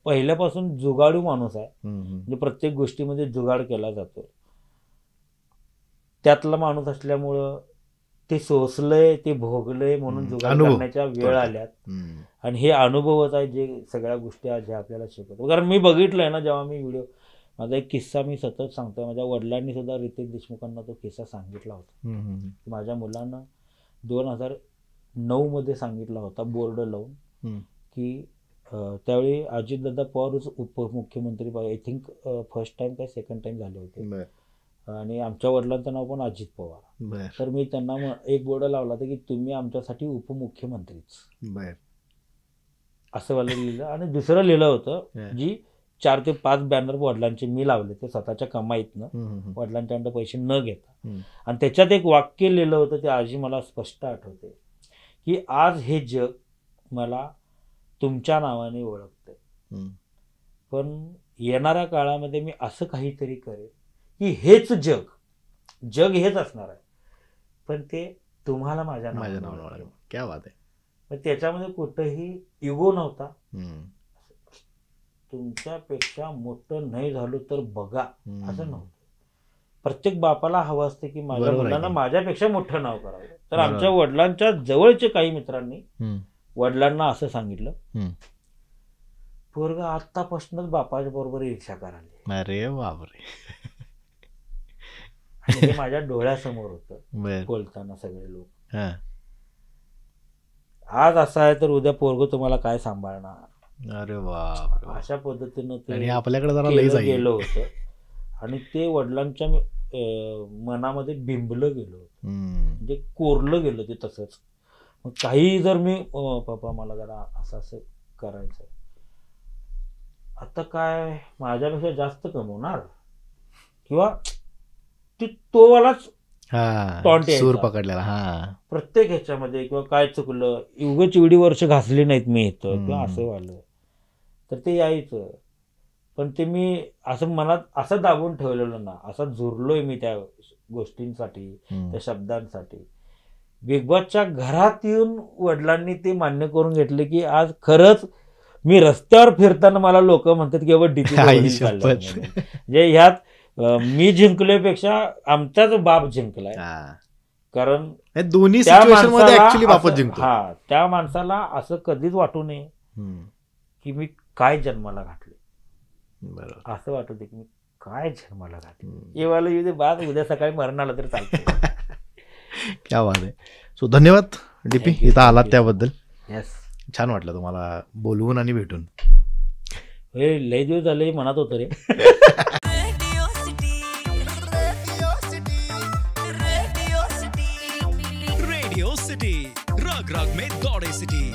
पहिल्यापासून जुगाडू माणूस आहे. म्हणजे प्रत्येक गोष्टीमध्ये जुगाड केला जातो. त्यातला माणूस असल्यामुळं ते सोसलंय, ते भोगलंय, म्हणून जुगाड करण्याच्या वेळ आल्यात. आणि हे अनुभवच आहे जे सगळ्या गोष्टी आज आपल्याला शिकवतो. कारण मी बघितलंय ना, जेव्हा मी व्हिडिओ माझा एक किस्सा मी सतत सांगतो. माझ्या वडिलांनी सुद्धा रितेश देशमुखांना तो किस्सा सांगितला होता. माझ्या मुलांना 2009 मध्ये सांगितला होता बोर्ड लावून की त्यावेळी अजितदादा पवारच उपमुख्यमंत्री, आय थिंक फर्स्ट टाइम काय सेकंड टाइम झाले होते, आणि आमच्या वडिलांचं नाव पण अजित पवार. तर मी त्यांना एक बोर्ड लावला होता की तुम्ही आमच्यासाठी उपमुख्यमंत्रीच, असं मला लिहिलं. आणि दुसरं लिहिलं होतं जी 4 ते 5 बॅनर वडिलांचे मी लावले ते स्वतःच्या कमाईतनं, वडिलांच्याकडे पैसे न घेता. आणि त्याच्यात एक वाक्य लिहिलं होतं ते आजही मला स्पष्ट आठवते की आज हे जग मला तुमच्या नावाने ओळखते, पण येणाऱ्या काळामध्ये मी असं काहीतरी करेन की हेच जग हेच असणार आहे, पण ते तुम्हाला माझ्या नावाने. क्या बात आहे. पण त्याच्यामध्ये कुठंही इगो नव्हता. तुमच्यापेक्षा मोठं नाही झालो तर बघा असं नव्हतं. प्रत्येक बापाला हवं असतं की माझ्या मुलांना माझ्यापेक्षा मोठं नाव करावं. तर आमच्या वडिलांच्या जवळचे काही मित्रांनी वडिलांना असं सांगितलं, पोरगा आत्तापासूनच बापाच्या बरोबर रिक्षा करायला. अरे बापरे. आणि ते माझ्या डोळ्यासमोर होतं बोलताना सगळे लोक. आज असं आहे तर उद्या पोरग तुम्हाला काय सांभाळणार. अरे बाप, अशा पद्धतीनं ते आपल्याकडे जरा गेलं होतं. आणि ते वडिलांच्या मनामध्ये बिंबलं गेलं होतं, म्हणजे कोरलं गेलं ते तसंच. मग काही जर मी पप्पा मला जरा असं करायचं, आता काय माझ्यापेक्षा जास्त कमवणार किंवा तो वालाच सूर पकडलेला प्रत्येक ह्याच्यामध्ये, किंवा काय चुकलं उगाच एवढी वर्ष घासली नाहीत मी इथं किंवा असं व्हायलं तर ते यायचं. पण ते मी असं मनात असं दाबून ठेवलेलं ना, असं झुरलोय मी त्या गोष्टींसाठी, त्या शब्दांसाठी. बिग बॉसच्या घरात येऊन वडिलांनी ते मान्य करून घेतले की आज खरंच मी रस्त्यावर फिरताना मला लोक म्हणतात की बाबा डीपी म्हणजे ह्यात मी जिंकल्यापेक्षा आमचाच बाप जिंकलाय. कारण दोन्ही सिच्युएशनमध्ये ऍक्च्युअली बापच जिंकतो. त्या माणसाला असं कधीच वाटू नये की मी काय जन्माला घातले. बरोबर, असं वाटू दे की मी काय जन्माला घातले. येवाला येऊ दे बाद, उद्या सकाळी मरण आलं तरी चालतं. क्या बात आहे. सो धन्यवाद डीपी, इथं आलात त्याबद्दल. येस, छान वाटलं तुम्हाला बोलवून आणि भेटून. लय दिवस झाले म्हणत होतो रे. रेडियो सिटी रग रग में दौड़े सिटी.